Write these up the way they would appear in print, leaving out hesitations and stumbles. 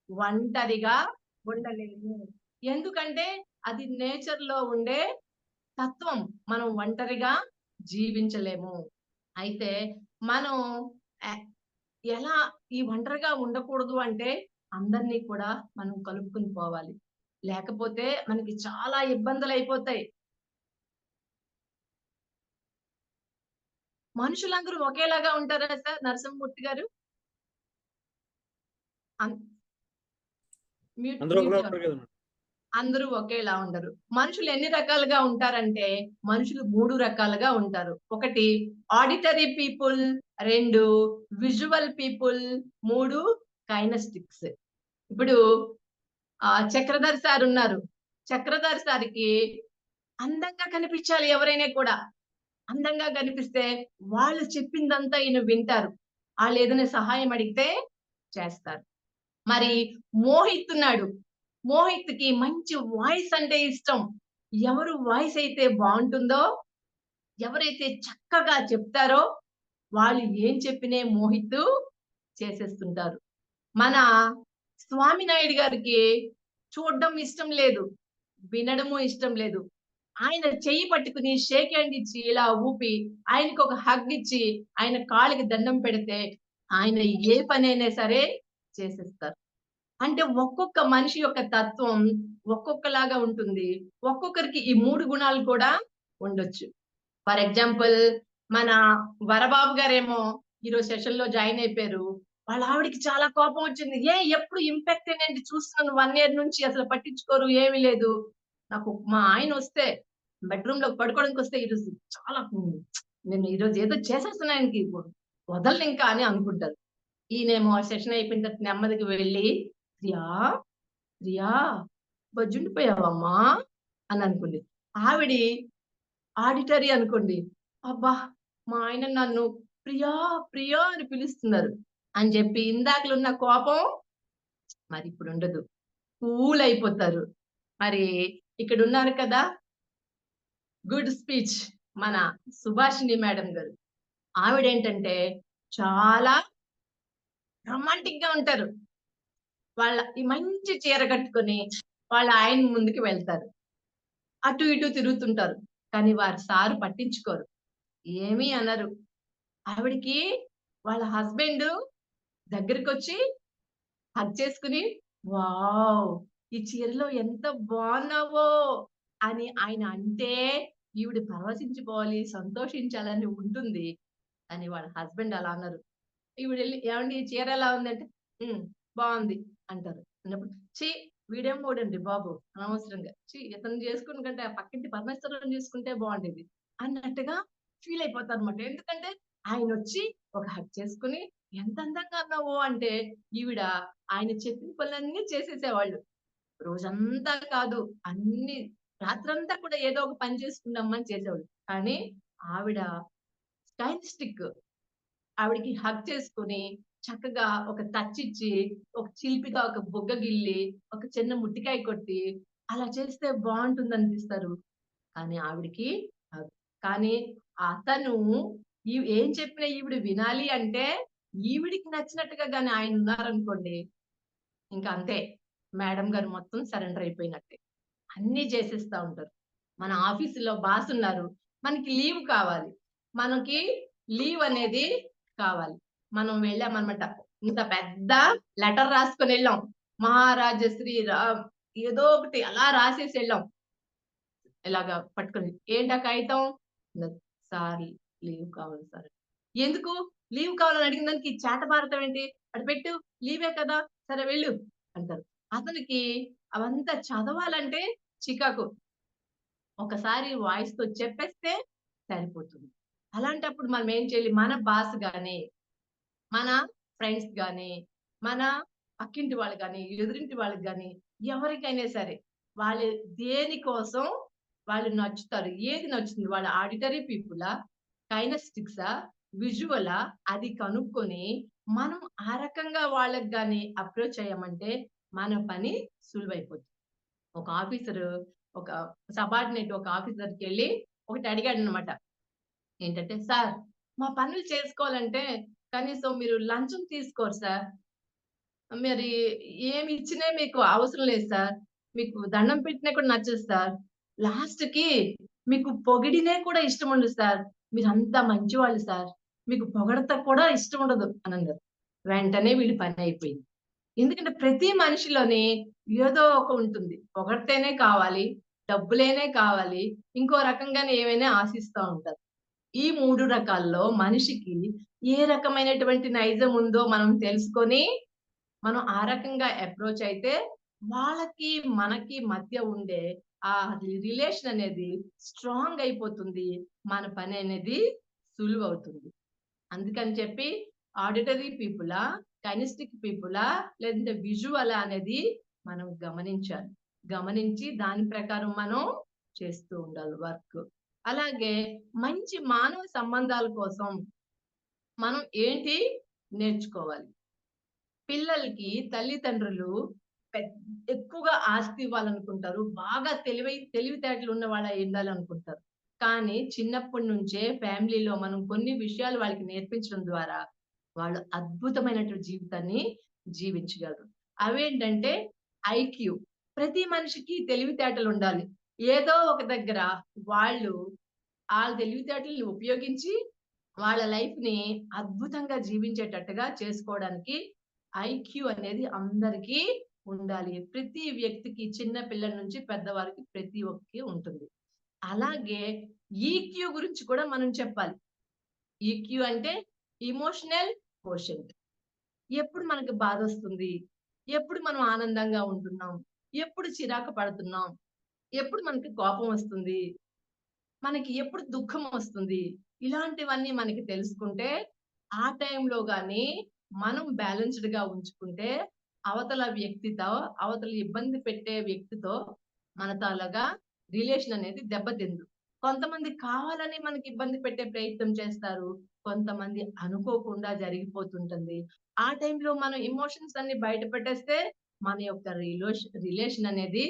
ఒంటరిగా ఉండలేము. ఎందుకంటే అది నేచర్‌లో ఉండే తత్వం. మనం ఒంటరిగా జీవించలేము. అయితే మనం ఎ ఎలా ఈ ఒంటరిగా ఉండకూడదు అంటే అందరిని కూడా మనం కలుపుకొని పోవాలి. లేకపోతే మనకి చాలా ఇబ్బందులయిపోతాయి. మనుషులందరూ ఒకేలాగా ఉంటారా సార్ నరసింహమూర్తి గారు? అన్ మ్యూట్ అందరూ ఒకలా మ్యూట్‌లో ఉంటారు కదా మేడం. అందరూ ఒకేలా ఉండరు. మనుషులు ఎన్ని రకాలుగా ఉంటారంటే, మనుషులు 3 రకాలుగా ఉంటారు. ఒకటి ఆడిటరీ పీపుల్, 2 విజువల్ పీపుల్, 3 కైనెస్టిక్స్. ఇప్పుడు చక్రధర్ సార్ ఉన్నారు. చక్రధర్ సార్‌కి అందంగా కనిపించాలి ఎవరైనా కూడా. అందంగా కనిపిస్తే వాళ్ళు చెప్పిందంతా ఈయన వింటారు. ఆళ్ళేదైనా సహాయం అడిగితే చేస్తారు. మరి మోహిత్ ఉన్నాడు. మోహిత్‌కి మంచి వాయిస్ అంటే ఇష్టం. ఎవరు వాయిస్ అయితే బావుంటుందో, ఎవరైతే చక్కగా చెప్తారో, వాళ్ళు ఏం చెప్పినే మోహిత్ చేసేస్తుంటారు. మన స్వామినాయుడు గారికి చూడడం ఇష్టం లేదు. వినడము ఇష్టం లేదు. ఆయన చెయ్యి పట్టుకొని షేక్ హ్యాండ్ ఇచ్చి ఇలా ఊపి, ఆయనకొక హగ్ ఇచ్చి, ఆయన కాళ్ళకి దండం పెడితే, ఆయన ఏ పనైనా సరే చేసేస్తారు. అంటే ఒక్కొక్క మనిషి యొక్క తత్వం ఒక్కొక్కలాగా ఉంటుంది. ఒక్కొక్కరికి ఈ 3 గుణాలు కూడా ఉండొచ్చు. ఫర్ ఎగ్జాంపుల్ మన వరబాబు గారేమో ఈరోజు సెషన్‌లో జాయిన్ అయిపోయారు. వాళ్ళ ఆవిడకి చాలా కోపం వచ్చింది. ఎప్పుడు ఇంపాక్టేనండి చూస్తున్నాను 1 ఇయర్ నుంచి అసలు పట్టించుకోరు ఏమి లేదు. నాకు మా ఆయనొస్తే బెడ్‌రూమ్‌లో పడుకోవడానికొస్తే ఈరోజు చాలా నేను ఈరోజు ఏదో చేసేస్తున్నాను ఆయనకి వదలనింకా అని అనుకుంటారు. ఈయనేమో సెషన్ అయిపోయిన తర్వాత నెమ్మదిగా వెళ్లి, "ప్రియా, ప్రియా బజ్జుండిపోయావమ్మా" అని అనుకుంది. ఆవిడి ఆడిటరీ అనుకోండి. అబ్బా! మా ఆయన నన్ను ప్రియా, ప్రియా అని పిలుస్తున్నారు అని చెప్పి ఇందాకలున్న కోపం మరిప్పుడుండదు. కూల్ అయిపోతారు. మరి ఇక్కడున్నారు కదా! గుడ్ స్పీచ్ మన సుభాషిణి మేడం గారు. ఆవిడేంటంటే చాలా రొమాంటిక్‌గా ఉంటారు. ఈ మంచి చీర కట్టుకొని వాళ్ళ ఆయన ముందుకు వెళ్తారు. అటు ఇటు తిరుగుతుంటారు. కానీ వారి సారు పట్టించుకోరు. ఏమీ అనరు. ఆవిడకి వాళ్ళ హస్బెండు దగ్గరకొచ్చి హగ్ చేసుకొని, "వావ్! ఈ చీరలో ఎంత బాగున్నావో" అని ఆయన అంటే ఈవిడ పరవశించిపోవాలి, సంతోషించాలని ఉంటుంది. కానీ వాళ్ళ హస్బెండ్ అలా అనరు. ఈవిడెళ్లి "ఏవండీ ఈ చీర ఎలా ఉందంటే" "హ్మ్. బావుంది" అంటారు. అన్నప్పుడు ఛీ! వీడేం మొగుడండి బాబు అనవసరంగా. ఛీ! ఇతన్ని చేసుకునే కంటే ఆ పక్కింటి పరమేశ్వరుడిని చేసుకుంటే బావుండేది అన్నట్టుగా ఫీల్ అయిపోతారన్నమాట. ఎందుకంటే ఆయనొచ్చి ఒక హగ్ చేసుకొని ఎంత అందంగా అన్నావు అంటే ఈవిడ ఆయన చెప్పిన పనులన్నీ చేసేసేవాళ్ళు. రోజంతా కాదు అన్ని రాత్రంతా కూడా ఏదో ఒక పని చేసుకుందామని చేసేవాళ్ళు. కానీ ఆవిడ స్టైల్ స్టిక్. ఆవిడకి హగ్ చేసుకొని, చక్కగా ఒక టచ్ ఇచ్చి, ఒక చిలిపిగా ఒక బుగ్గ గిల్లి, ఒక చిన్న ముట్టికాయ కొట్టి, అలా చేస్తే బావుంటుందనిపిస్తారు. కానీ ఆవిడకి కాదు. కానీ అతను ఏం చెప్పినా ఈవిడ వినాలి అంటే, ఈవిడికి నచ్చినట్టుగా గాని ఆయనున్నారనుకోండి, ఇంక అంతే. మేడం గారు మొత్తం సరెండర్ అయిపోయినట్టే. అన్నీ చేసేస్తా ఉంటారు. మన ఆఫీసులో బాసున్నారు. మనకి లీవ్ కావాలి. మనకి లీవ్ అనేది కావాలి. మనం వెళ్ళామనమాట. ఇంత పెద్ద లెటర్ రాసుకొనెళ్ళాం. మహారాజశ్రీ ఏదో ఒకటి అలా రాసేసెళ్ళాం. ఇలాగా పట్టుకొని. ఏంటా కాగితం? అన్నది. సార్ లీవ్ కావాలి సార్. ఎందుకు? లీవ్ కావాలని అడిగిన దానికి చేటబారటం ఏంటి? అటు పెట్టు. లీవే కదా! సరే వెళ్ళు అంటారు. అతనికి అవంతా చదవాలంటే చికాకు. ఒకసారి వాయిస్‌తో చెప్పేస్తే సరిపోతుంది. అలాంటప్పుడు మనం ఏం చేయాలి? మన బాస్ గాని, మన ఫ్రెండ్స్ గాని, మన పక్కింటి వాళ్ళు గాని, ఎదురింటి వాళ్ళకి గాని, ఎవరికైనా సరే వాళ్ళు దేనికోసం వాళ్ళు నచ్చుతారు. ఏది నచ్చుతుంది? వాళ్ళ ఆడిటరీ పీపులా? కైనెస్టిక్సా? విజువలా? అది కనుక్కొని మనం ఆ రకంగా వాళ్ళకి గాని అప్రోచ్ అయ్యామంటే మన పని సులువైపోతుంది. ఒక ఆఫీసరు ఒక సబార్డినేట్ ఒక ఆఫీసర్ దగ్గరికెళ్ళి ఒకటి అడిగాడన్నమాట. ఏంటంటే, "సార్ మా పనులు చేసుకోవాలంటే కనీసం మీరు లంచం తీసుకోరు సార్. మరి ఏమి ఇచ్చినా మీకు అవసరం లేదు సార్. మీకు దండం పెట్టినా కూడా నచ్చదు సార్. లాస్ట్‌కి మీకు పొగిడినే కూడా ఇష్టముండదు సార్. మీరంతా మంచివాళ్ళు సార్. మీకు పొగడత కూడా ఇష్టముండదు అనన్నారు. వెంటనే వీడి పనయిపోయింది. ఎందుకంటే ప్రతి మనిషిలోని ఏదో ఒక ఉంటుంది. పొగడ్తేనే కావాలి, డబ్బులేనే కావాలి, ఇంకో రకంగానే ఏమైనా ఆశిస్తా ఉంటారు. ఈ 3 రకాల్లో మనిషికి ఏ రకమైనటువంటి నైజం ఉందో మనం తెలుసుకొని మనం ఆ రకంగా అప్రోచ్ అయితే, వాళ్ళకి, మనకి మధ్య ఉండే ఆ రిలేషన్ అనేది స్ట్రాంగ్ అయిపోతుంది. మన పననేది సులువవుతుంది. అందుకని చెప్పి ఆడిటరీ పీపులా, కైనెస్టిక్ పీపులా, లేదంటే విజువలా అనేది మనం గమనించాలి. గమనించి దాని ప్రకారం మనం చేస్తూ ఉండాలి వర్క్. అలాగే మంచి మానవ సంబంధాల కోసం మనం ఏంటి నేర్చుకోవాలి? పిల్లలకి తల్లిదండ్రులు పెద్ ఎక్కువగా ఆస్తి ఇవ్వాలనుకుంటారు. బాగా తెలివితేటలు ఉన్న వాళ్ళై ఉండాలనుకుంటారు. కానీ చిన్నప్పటి నుంచే ఫ్యామిలీలో మనం కొన్ని విషయాలు వాళ్ళకి నేర్పించడం ద్వారా వాళ్ళు అద్భుతమైనటువంటి జీవితాన్ని జీవించగలరు. అవేంటంటే ఐక్యూ. ప్రతి మనిషికి తెలివితేటలుండాలి. ఏదో ఒక దగ్గర వాళ్ళు ఆళ్ళ తెలివితేటలని ఉపయోగించి వాళ్ళ లైఫ్‌ని అద్భుతంగా జీవించేటట్టుగా చేసుకోవడానికి ఐక్యూ అనేది అందరికీ ఉండాలి. ప్రతి వ్యక్తికి చిన్న పిల్లల నుంచి పెద్దవారికి ప్రతి ఒక్కరికి ఉంటుంది. అలాగే ఈక్యూ గురించి కూడా మనం చెప్పాలి. ఈక్యూ అంటే ఎమోషనల్ కోషెంట్. ఎప్పుడు మనకు బాధొస్తుంది? ఎప్పుడు మనం ఆనందంగా ఉంటున్నాం? ఎప్పుడు చిరాకు పడుతున్నాం? ఎప్పుడు మనకి కోపం వస్తుంది? మనకి ఎప్పుడు దుఃఖమొస్తుంది? ఇలాంటివన్నీ మనకి తెలుసుకుంటే, ఆ టైంలో గాని మనం బ్యాలెన్స్‌డ్‌గా ఉంచుకుంటే, అవతల వ్యక్తితో, అవతల ఇబ్బంది పెట్టే వ్యక్తితో మన తాలూగా రిలేషన్ అనేది దెబ్బతిందు. కొంతమంది కావాలని మనకి ఇబ్బంది పెట్టే ప్రయత్నం చేస్తారు. కొంతమంది అనుకోకుండా జరిగిపోతుంటుంది. ఆ టైంలో మనం ఎమోషన్స్ అన్ని బయట పెట్టేస్తే, మన యొక్క రిలేషన్ అనేది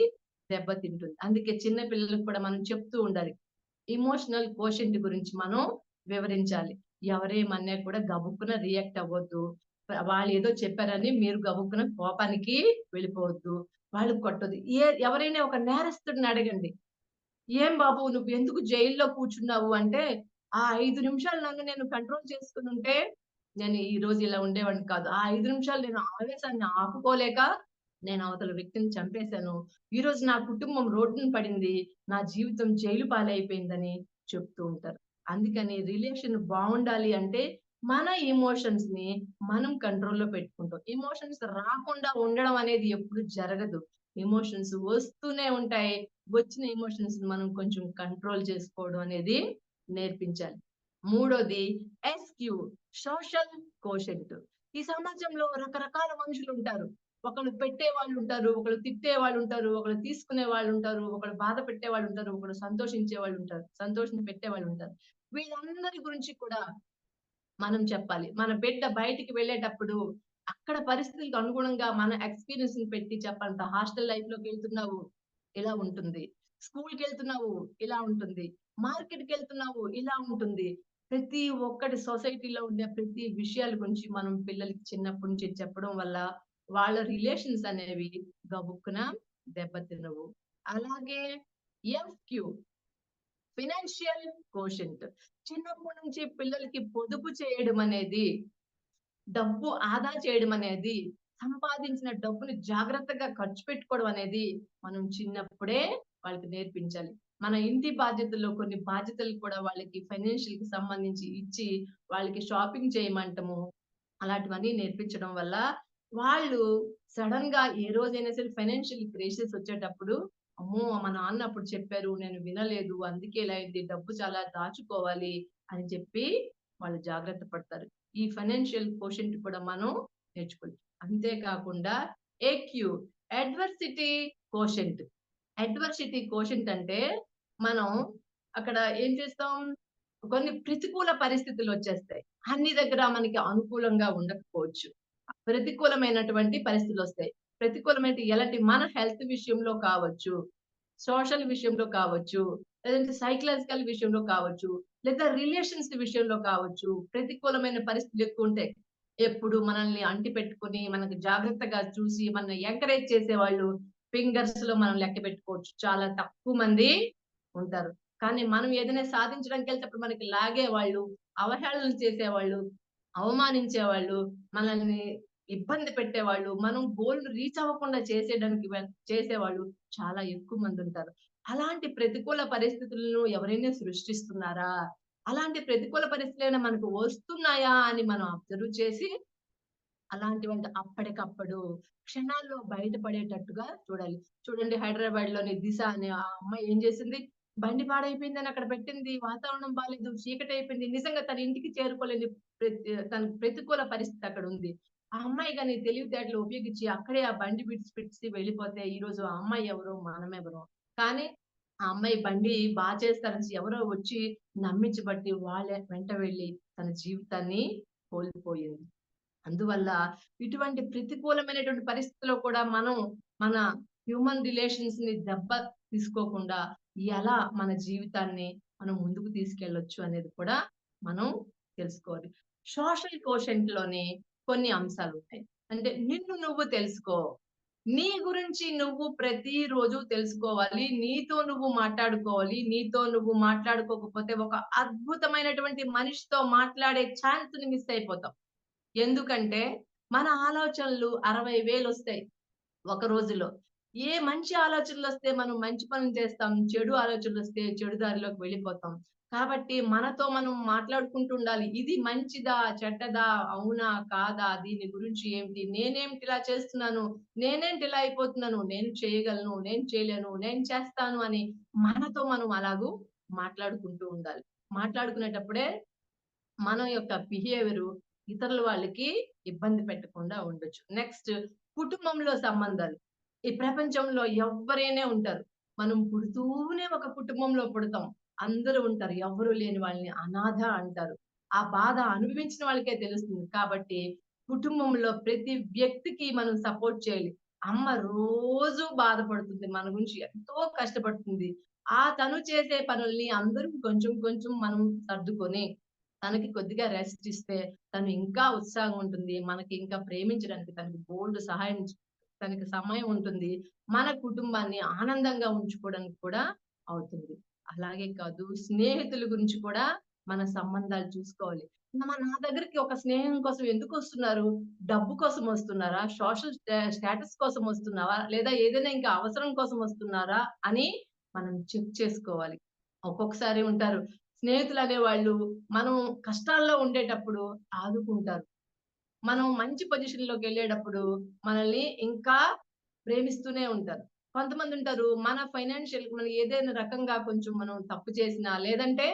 దెబ్బతింటుంది. అందుకే చిన్న పిల్లలకి కూడా మనం చెప్తూ ఉండాలి. ఎమోషనల్ కోషెంట్ గురించి మనం వివరించాలి. ఎవరేమన్నా కూడా గబుక్కున రియాక్ట్ అవ్వొద్దు. వాళ్ళేదో చెప్పారని మీరు గబుక్కున కోపానికి వెళ్ళిపోవద్దు. వాళ్ళు కొట్టొద్దు. ఎవరైనా ఒక నేరస్తుడిని అడగండి. "ఏం బాబు నువ్వెందుకు జైల్‌లో కూర్చున్నావు?" అంటే, "ఆ 5 నిమిషాలు నన్ను నేను కంట్రోల్ చేసుకొనుంటే, నేను ఈరోజు ఇలా ఉండేవాడిని కాదు. ఆ 5 నిమిషాలు నేను ఆవేశాన్ని ఆపుకోలేక, నేను అవతల వ్యక్తిని చంపేశాను. ఈరోజు నా కుటుంబం రోడ్డున పడింది. నా జీవితం జైలు పాలైపోయిందని" చెప్తూ ఉంటారు. అందుకని రిలేషన్ బావుండాలి అంటే, మన ఎమోషన్స్‌ని మనం కంట్రోల్‌లో పెట్టుకుంటాం. ఎమోషన్స్ రాకుండా ఉండడం అనేది ఎప్పుడు జరగదు. ఎమోషన్స్ వస్తూనే ఉంటాయి. వచ్చిన ఎమోషన్స్‌ని మనం కొంచెం కంట్రోల్ చేసుకోవడం అనేది నేర్పించాలి. మూడోది ఎస్‌క్యూ సోషల్ కోషెంట్. ఈ సమాజంలో రకరకాల మనుషులుంటారు. ఒకళ్ళు పెట్టేవాళ్ళుంటారు, ఒకళ్ళు తిట్టేవాళ్ళుంటారు, ఒకళ్ళు తీసుకునే వాళ్ళుంటారు, ఒకళ్ళు బాధ పెట్టేవాళ్ళుంటారు, ఒకళ్ళు సంతోషించే వాళ్ళుంటారు, సంతోషం పెట్టేవాళ్ళుంటారు. వీళ్ళందరి గురించి కూడా మనం చెప్పాలి. మన బిడ్డ బయటికి వెళ్ళేటప్పుడు అక్కడ పరిస్థితులకు అనుగుణంగా మన ఎక్స్‌పీరియన్స్‌ని పెట్టి చెప్పాలంట. హాస్టల్ లైఫ్‌లోకెళ్తున్నావు, ఇలా ఉంటుంది. స్కూల్‌కెళ్తున్నావు, ఇలా ఉంటుంది. మార్కెట్‌కెళ్తున్నావు, ఇలా ఉంటుంది. ప్రతి ఒక్కటి సొసైటీలో ఉండే ప్రతి విషయాల గురించి మనం పిల్లలకి చిన్నప్పటి నుంచి చెప్పడం వల్ల వాళ్ళ రిలేషన్స్ అనేవి గబుక్కున దెబ్బతినవు. అలాగే ఎఫ్‌క్యూ ఫినాన్షియల్ కోషెంట్. చిన్నప్పటి నుంచి పిల్లలకి పొదుపు చేయడం అనేది, డబ్బు ఆదా చేయడం అనేది, సంపాదించిన డబ్బుని జాగ్రత్తగా ఖర్చు పెట్టుకోవడం అనేది మనం చిన్నప్పుడే వాళ్ళకి నేర్పించాలి. మన ఇంటి బాధ్యతల్లో కొన్ని బాధ్యతలు కూడా వాళ్ళకి ఫైనాన్షియల్‌కి సంబంధించి ఇచ్చి, వాళ్ళకి షాపింగ్ చేయమంటము, అలాంటివన్నీ నేర్పించడం వల్ల, వాళ్ళు సడెన్‌గా ఏ రోజైనా సరే ఫైనాన్షియల్ క్రైసిస్ వచ్చేటప్పుడు, అమ్మో! మా నాన్న అప్పుడు చెప్పారు. నేను వినలేదు. అందుకే ఇలా అయింది. డబ్బు చాలా దాచుకోవాలి అని చెప్పి వాళ్ళు జాగ్రత్త పడతారు. ఈ ఫైనాన్షియల్ కోషెంట్ కూడా మనం నేర్చుకోవాలి. అంతే కాకుండా AQ adversity quotient. Adversity quotient అంటే మనం అక్కడ ఏం చేస్తాం? కొన్ని ప్రతికూల పరిస్థితులొచ్చేస్తాయి. అన్ని దగ్గర మనకి అనుకూలంగా ఉండకపోవచ్చు. ప్రతికూలమైనటువంటి పరిస్థితులొస్తాయి. ప్రతికూలమైన ఎలాంటి మన హెల్త్ విషయంలో కావచ్చు, సోషల్ విషయంలో కావచ్చు, లేదంటే సైకలాజికల్ విషయంలో కావచ్చు, లేదా రిలేషన్స్ విషయంలో కావచ్చు. ప్రతికూలమైన పరిస్థితులు ఎక్కువుంటాయి. ఎప్పుడు మనల్ని అంటిపెట్టుకొని, మనకు జాగ్రత్తగా చూసి, మనల్ని ఎంకరేజ్ చేసేవాళ్ళు ఫింగర్స్‌లో మనం లెక్క పెట్టుకోవచ్చు. చాలా తక్కువ మంది ఉంటారు. కానీ మనం ఏదైనా సాధించడానికెళ్ళేటప్పుడు మనకి లాగేవాళ్ళు, అవహేళన చేసేవాళ్ళు, అవమానించేవాళ్ళు, మనల్ని ఇబ్బంది పెట్టేవాళ్ళు, మనం గోల్‌ని రీచ్ అవ్వకుండా చేసేయడానికి చేసేవాళ్ళు చాలా ఎక్కువ మందుంటారు. అలాంటి ప్రతికూల పరిస్థితులను ఎవరైనా సృష్టిస్తున్నారా? అలాంటి ప్రతికూల పరిస్థితులేమైనా మనకు వస్తున్నాయా అని మనం అబ్జర్వ్ చేసి, అలాంటివంటే అప్పటికప్పుడు క్షణాల్లో బయటపడేటట్టుగా చూడాలి. చూడండి, హైదరాబాద్‌లోని దిశ అనే ఆ అమ్మాయి ఏం చేసింది? బండి పాడైపోయిందని అక్కడ పెట్టింది. వాతావరణం బాలేదు. చీకటయిపోయింది. నిజంగా తన ఇంటికి చేరుకోలేని తనకు ప్రతికూల పరిస్థితి అక్కడుంది. ఆ అమ్మాయి గాని తెలివితేటలు ఉపయోగించి అక్కడే ఆ బండి విడిచిపెట్టేసి వెళ్ళిపోతే ఈరోజు ఆ అమ్మాయి ఎవరో? మనమెవరో? కానీ ఆ అమ్మాయి బండి చేస్తారనేసి ఎవరో వచ్చి నమ్మించబట్టి వాళ్ళే వెంట వెళ్లి తన జీవితాన్ని కోల్పోయింది. అందువల్ల ఇటువంటి ప్రతికూలమైనటువంటి పరిస్థితిలో కూడా మనం మన హ్యూమన్ రిలేషన్స్‌ని దెబ్బ తీసుకోకుండా ఎలా మన జీవితాన్ని మనం ముందుకు తీసుకెళ్ళొచ్చు అనేది కూడా మనం తెలుసుకోవాలి. సోషల్ కోషెంట్‌లోని కొన్ని అంశాలుంటాయి. అంటే నిన్ను నువ్వు తెలుసుకో. నీ గురించి నువ్వు ప్రతిరోజు తెలుసుకోవాలి. నీతో నువ్వు మాట్లాడుకోవాలి. నీతో నువ్వు మాట్లాడుకోకపోతే ఒక అద్భుతమైనటువంటి మనిషితో మాట్లాడే ఛాన్స్‌ని మిస్ అయిపోతావు. ఎందుకంటే, మన ఆలోచనలు 60,000 ఒస్తాయి ఒక రోజులో. ఏ మంచి ఆలోచనలొస్తే మనం మంచి పనులు చేస్తాం. చెడు ఆలోచనలొస్తే చెడు దారిలోకి వెళ్ళిపోతాం. కాబట్టి మనతో మనం మాట్లాడుకుంటూ ఉండాలి. ఇది మంచిదా? చెడ్డదా? అవునా? కాదా? దీని గురించి ఏమిటి? నేనేమిటి ఇలా చేస్తున్నాను? నేనేంటి ఇలా అయిపోతున్నాను? నేను చేయగలను. నేను చేయలేను. నేను చేస్తాను అని మనతో మనం అలాగూ మాట్లాడుకుంటూ ఉండాలి. మాట్లాడుకునేటప్పుడే మన యొక్క బిహేవియరు ఇతరుల వాళ్ళకి ఇబ్బంది పెట్టకుండా ఉండొచ్చు. నెక్స్ట్, కుటుంబంలో సంబంధాలు. ఈ ప్రపంచంలో ఎవ్వరైనా ఉంటారు. మనం పుడుతూనే ఒక కుటుంబంలో పుడతాం. అందరూ ఉంటారు. ఎవ్వరు లేని వాళ్ళని అనాథ అంటారు. ఆ బాధ అనుభవించిన వాళ్ళకే తెలుస్తుంది. కాబట్టి కుటుంబంలో ప్రతి వ్యక్తికి మనం సపోర్ట్ చేయాలి. అమ్మ రోజు బాధపడుతుంది. మన గురించి ఎంతో కష్టపడుతుంది. తను చేసే పనుల్ని అందరం కొంచెం కొంచెం మనం సర్దుకొని తనకి కొద్దిగా రెస్ట్ ఇస్తే తను ఇంకా ఉత్సాహంగా ఉంటుంది. మనకి ఇంకా ప్రేమించడానికి తనకి బోలెడు తనకి సమయం ఉంటుంది. మన కుటుంబాన్ని ఆనందంగా ఉంచుకోవడానికి కూడా అవుతుంది. అలాగే కాదు, స్నేహితుల గురించి కూడా మన సంబంధాలు చూసుకోవాలి. నా దగ్గరికి ఒక స్నేహం కోసం ఎందుకొస్తున్నారు? డబ్బు కోసం వస్తున్నారా? సోషల్ స్టేటస్ కోసం వస్తున్నావా? లేదా ఏదైనా ఇంకా అవసరం కోసం వస్తున్నారా? అని మనం చెక్ చేసుకోవాలి. ఒక్కొక్కసారి ఉంటారు. స్నేహితులనేవాళ్ళు మనం కష్టాల్లో ఉండేటప్పుడు ఆదుకుంటారు. మనం మంచి పొజిషన్‌లోకెళ్ళేటప్పుడు మనల్ని ఇంకా ప్రేమిస్తూనే ఉంటారు. కొంతమందుంటారు మన మనం ఏదైనా రకంగా కొంచెం మనం తప్పు చేసినా, లేదంటే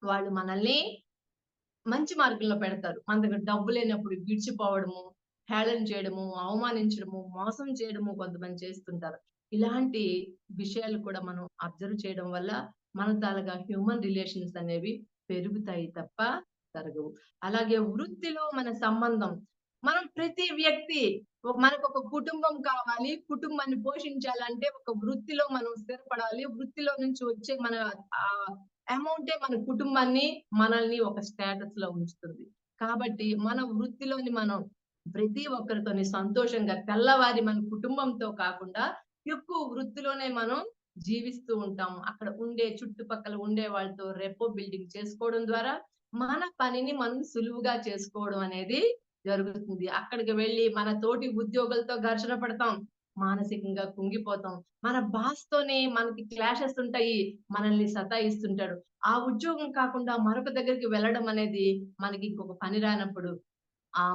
వాళ్ళు మనల్ని మంచి మార్గంలో పెడతారు. మన దగ్గర డబ్బు లేనప్పుడు విడిచిపోవడము, హేళన చేయడము, అవమానించడము, మోసం చేయడము కొంతమంది చేస్తుంటారు. ఇలాంటి విషయాలు కూడా మనం అబ్జర్వ్ చేయడం వల్ల మన తాలూకా హ్యూమన్ రిలేషన్స్ అనేవి పెరుగుతాయి తప్ప తరగవు. అలాగే వృత్తిలో మన సంబంధం. మనం ప్రతి వ్యక్తి మనకొక కుటుంబం కావాలి. కుటుంబాన్ని పోషించాలంటే ఒక వృత్తిలో మనం స్థిరపడాలి. వృత్తిలో నుంచి వచ్చే మన ఆహ్, అమౌంటే మన కుటుంబాన్ని, మనల్ని ఒక స్టేటస్‌లో ఉంచుతుంది. కాబట్టి మన వృత్తిలోని మనం ప్రతి ఒక్కరితోని సంతోషంగా తెల్లవారి మన కుటుంబంతో కాకుండా ఎక్కువ వృత్తిలోనే మనం జీవిస్తూ ఉంటాం. అక్కడ ఉండే చుట్టుపక్కల ఉండే వాళ్ళతో రెపో బిల్డింగ్ చేసుకోవడం ద్వారా మన పనిని మనం సులువుగా చేసుకోవడం అనేది జరుగుతుంది. అక్కడికి వెళ్లి మన తోటి ఉద్యోగులతో ఘర్షణ పడతాం. మానసికంగా కుంగిపోతాం. మన బాస్‌తోనే మనకి క్లాషెస్ ఉంటాయి. మనల్ని సతాయిస్తుంటాడు. ఆ ఉద్యోగం కాకుండా మరొక దగ్గరికి వెళ్ళడం అనేది మనకి ఇంకొక పని రానప్పుడు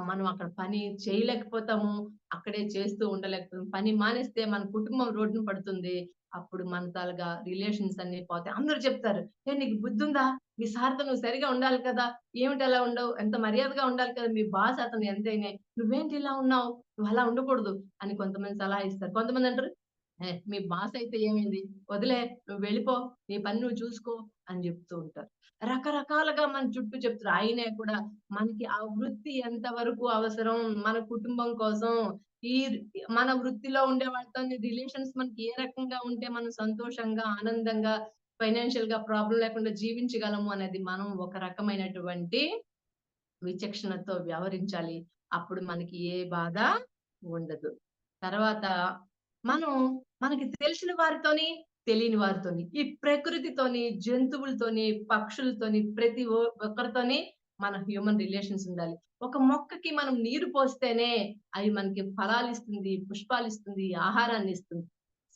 మనం అక్కడ పని చేయలేకపోతాము. అక్కడే చేస్తూ ఉండలేకపోతాం. పని మానేస్తే మన కుటుంబం రోడ్డున పడుతుంది. అప్పుడు మన తాలూకా రిలేషన్స్ అన్నీ పోతాయి. అందరూ చెప్తారు, "ఏయ్! నీకు బుద్ధుందా? మీ సార్‌తో నువ్వు సరిగ్గా ఉండాలి కదా! ఏమిటి అలా ఉండవు? ఎంత మర్యాదగా ఉండాలి కదా! మీ బాస్ అతను ఎంతైనా. నువ్వేంటి ఇలా ఉన్నావు? నువ్వు అలా ఉండకూడదు" అని కొంతమంది సలహా ఇస్తారు. కొంతమంది అంటారు, మీ బాస్ అయితే ఏమైంది? వదిలే, నువ్వు వెళ్ళిపో. నీ పని నువ్వు చూసుకో" అని చెప్తూ ఉంటారు. రకరకాలుగా మన చుట్టూ చెప్తారు. అయినా కూడా మనకి ఆ వృత్తి ఎంత వరకు అవసరం, మన కుటుంబం కోసం, ఈ మన వృత్తిలో ఉండే వాళ్ళతోని రిలేషన్స్ మనకి ఏ రకంగా ఉంటే మనం సంతోషంగా, ఆనందంగా, ఫైనాన్షియల్‌గా ప్రాబ్లమ్ లేకుండా జీవించగలము అనేది మనం ఒక రకమైనటువంటి విచక్షణతో వ్యవహరించాలి. అప్పుడు మనకి ఏ బాధ ఉండదు. తర్వాత మనం మనకి తెలిసిన వారితోని, తెలియని వారితోని, ఈ ప్రకృతితోని, జంతువులతోని, పక్షులతోని ప్రతి ఒక్కరితోని మన హ్యూమన్ రిలేషన్స్ ఉండాలి. ఒక మొక్కకి మనం నీరు పోస్తేనే అవి మనకి ఫలాలిస్తుంది, పుష్పాలిస్తుంది, ఆహారాన్నిస్తుంది.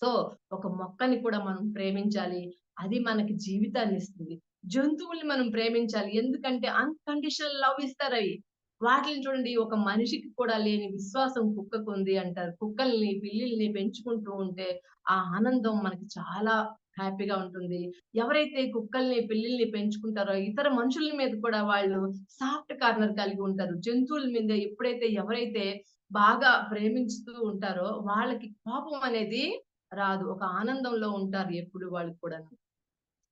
సో, ఒక మొక్కని కూడా మనం ప్రేమించాలి. అది మనకి జీవితాన్నిస్తుంది. జంతువుల్ని మనం ప్రేమించాలి. ఎందుకంటే అన్‌కండిషనల్ లవ్ ఇస్తారవి. వాటిలిని చూడండి ఒక మనిషికి కూడా లేని విశ్వాసం కుక్కకుంది అంటారు. కుక్కల్ని, పిల్లిల్ని పెంచుకుంటూ ఉంటే ఆ ఆనందం మనకి చాలా హ్యాపీగా ఉంటుంది. ఎవరైతే కుక్కల్ని, పిల్లిల్ని పెంచుకుంటారో ఇతర మనుషుల మీద కూడా వాళ్ళు సాఫ్ట్ కార్నర్ కలిగి ఉంటారు. జంతువుల మీద ఎప్పుడైతే ఎవరైతే బాగా ప్రేమించుతూ ఉంటారో వాళ్ళకి కోపం అనేది రాదు. ఒక ఆనందంలో ఉంటారు ఎప్పుడు వాళ్ళు కూడాను.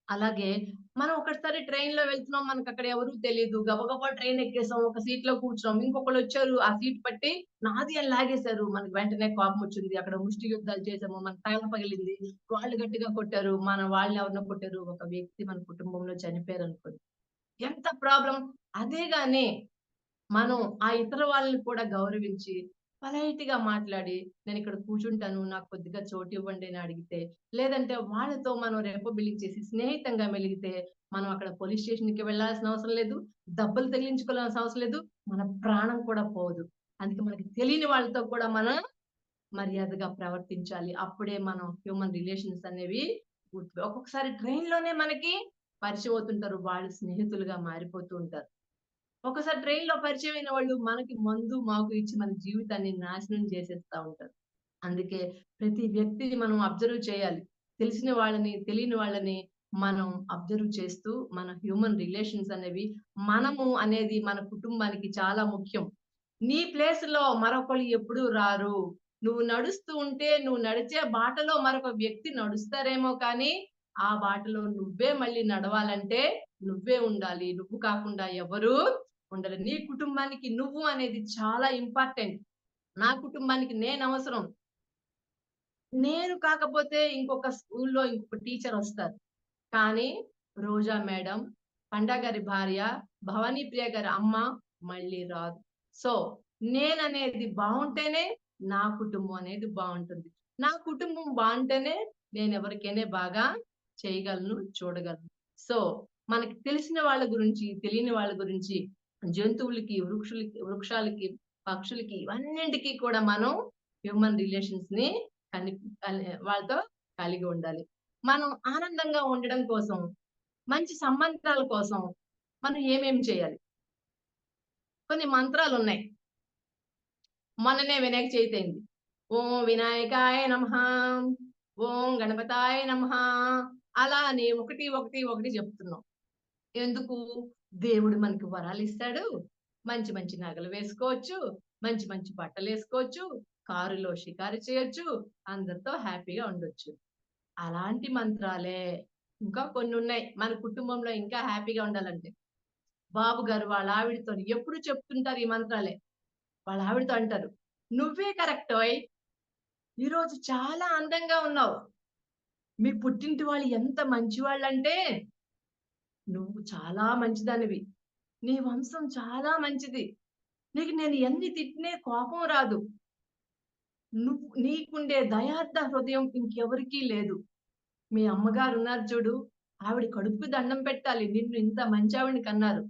అలాగే మనం ఒకసారి ట్రైన్‌లో వెళ్తున్నాం. మనకక్కడ ఎవరు తెలీదు. గబగబా ట్రైన్ ఎక్కేసాం. ఒక సీట్‌లో కూర్చున్నాం. ఇంకొకళ్ళొచ్చారు. ఆ సీట్ పట్టి నాది అని లాగేశారు. మనకు వెంటనే కోపమొచ్చింది. అక్కడ ముష్టి యుద్ధాలు చేసాము. మన తల పగిలింది. వాళ్ళు గట్టిగా కొట్టారు. మన వాళ్ళెవరినో కొట్టారు. ఒక వ్యక్తి మన కుటుంబంలో చనిపోయారనుకోండి. ఎంత ప్రాబ్లమ్. అదే గాని మనం ఆ ఇతర వాళ్ళని కూడా గౌరవించి, పొలైట్‌గా మాట్లాడి, నేనిక్కడ కూర్చుంటాను. నాకు కొద్దిగా చోటివ్వండి అని అడిగితే, లేదంటే వాళ్ళతో మనం రెప్పబిలిచేసి స్నేహితంగా మెలిగితే, మనం అక్కడ పోలీస్ స్టేషన్‌కి వెళ్ళాల్సిన అవసరం లేదు. దెబ్బలు తగిలించుకోవాల్సిన అవసరం లేదు. మన ప్రాణం కూడా పోదు. అందుకే మనకి తెలియని వాళ్ళతో కూడా మనం మర్యాదగా ప్రవర్తించాలి. అప్పుడే మనం హ్యూమన్ రిలేషన్స్ అనేవి ఒక్కొక్కసారి ట్రైన్‌లోనే మనకి పరిచయం అవుతుంటారు. వాళ్ళు స్నేహితులుగా మారిపోతూ ఉంటారు. ఒకసారి ట్రైన్‌లో పరిచయమైన వాళ్ళు మనకి మందు, మాకు ఇచ్చి మన జీవితాన్ని నాశనం చేసేస్తా ఉంటారు. అందుకే ప్రతి వ్యక్తిని మనం అబ్జర్వ్ చేయాలి. తెలిసిన వాళ్ళని, తెలియని వాళ్ళని మనం అబ్జర్వ్ చేస్తూ మన హ్యూమన్ రిలేషన్స్ అనేవి మనము అనేది మన కుటుంబానికి చాలా ముఖ్యం. నీ ప్లేస్‌లో మరొకళ్ళు ఎప్పుడూ రారు. నువ్వు నడుస్తూ ఉంటే నువ్వు నడిచే బాటలో మరొక వ్యక్తి నడుస్తారేమో కానీ, ఆ బాటలో నువ్వే మళ్ళీ నడవాలంటే నువ్వే ఉండాలి. నువ్వు కాకుండా ఎవరు ఉండరు. నీ కుటుంబానికి నువ్వు అనేది చాలా ఇంపార్టెంట్. నా కుటుంబానికి నేనవసరం. నేను కాకపోతే ఇంకొక స్కూల్‌లో ఇంకొక టీచరొస్తారు. కానీ రోజా మేడం, పండా గారి భార్య, భవానీ ప్రియ గారి అమ్మ మళ్ళీ రాదు. సో, నేననేది బావుంటేనే నా కుటుంబం అనేది బావుంటుంది. నా కుటుంబం బావుంటేనే నేనెవరికైనా బాగా చేయగలను, చూడగలను. సో, మనకి తెలిసిన వాళ్ళ గురించి, తెలియని వాళ్ళ గురించి, జంతువులకి, వృక్షాలకి, పక్షులకి ఇవన్నింటికి కూడా మనం హ్యూమన్ రిలేషన్స్‌ని కని వాళ్ళతో కలిగి ఉండాలి. మనం ఆనందంగా ఉండడం కోసం, మంచి సంబంధాల కోసం మనం ఏమేమి చేయాలి? కొన్ని మంత్రాలున్నాయి. మొన్ననే వినాయక చవితి అయింది. ఓం వినాయకాయ నమః, ఓం గణపతాయ నమః అలా అని ఒకటి, ఒకటి, ఒకటి చెప్తున్నాం. ఎందుకు? దేవుడు మనకి వరాలిస్తాడు. మంచి, మంచి నగలు వేసుకోవచ్చు. మంచి, మంచి బట్టలేసుకోవచ్చు. కారులో షికారు చేయొచ్చు. అందరితో హ్యాపీగా ఉండొచ్చు. అలాంటి మంత్రాలే ఇంకా కొన్నున్నాయి. మన కుటుంబంలో ఇంకా హ్యాపీగా ఉండాలంటే. బాబు గారు వాళ్ళ ఆవిడతోని ఎప్పుడు చెప్తుంటారు ఈ మంత్రాలే. వాళ్ళ ఆవిడతో అంటారు, "నువ్వే కరెక్టోయ్. ఈరోజు చాలా అందంగా ఉన్నావు. మీ పుట్టింటి వాళ్ళు ఎంత మంచివాళ్ళంటే, నువ్వు చాలా మంచిదానివి. నీ వంశం చాలా మంచిది. నీకు నేను ఎన్ని తిట్టినా కోపం రాదు. నీకుండే దయార్థ హృదయం ఇంకెవరికీ లేదు. మీ అమ్మగారున్నారు చూడు, ఆవిడ కడుపుకి దండం పెట్టాలి. నిన్ను ఇంత మంచావిడని కన్నారు.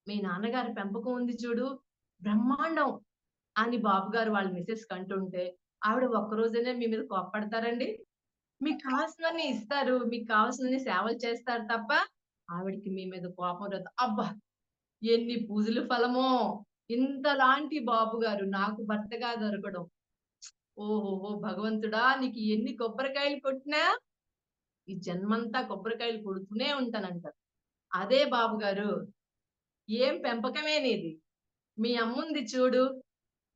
మీ నాన్నగారి పెంపకం ఉంది చూడు, బ్రహ్మాండం అని బాబుగారు వాళ్ళ మిసెస్‌కి అంటుంటే, ఆవిడ ఒక్కరోజైనా మీ మీద కోప్పడతారండి? మీకు కావాల్సినవన్నీ ఇస్తారు. మీకు కావాల్సినన్ని సేవలు చేస్తారు తప్ప, ఆవిడకి మీ మీద కోపం రాదు. అబ్బా! ఎన్ని పూజల ఫలమో! ఇంతలాంటి బాబుగారు నాకు భర్తగా దొరకడం. ఓహోహో! భగవంతుడా! నీకు ఎన్ని కొబ్బరికాయలు కొట్టినా ఈ జన్మంతా కొబ్బరికాయలు కొడుతూనే ఉంటానంటారు. అదే బాబుగారు, "ఏం పెంపకమే నీది? మీ అమ్ముంది చూడు.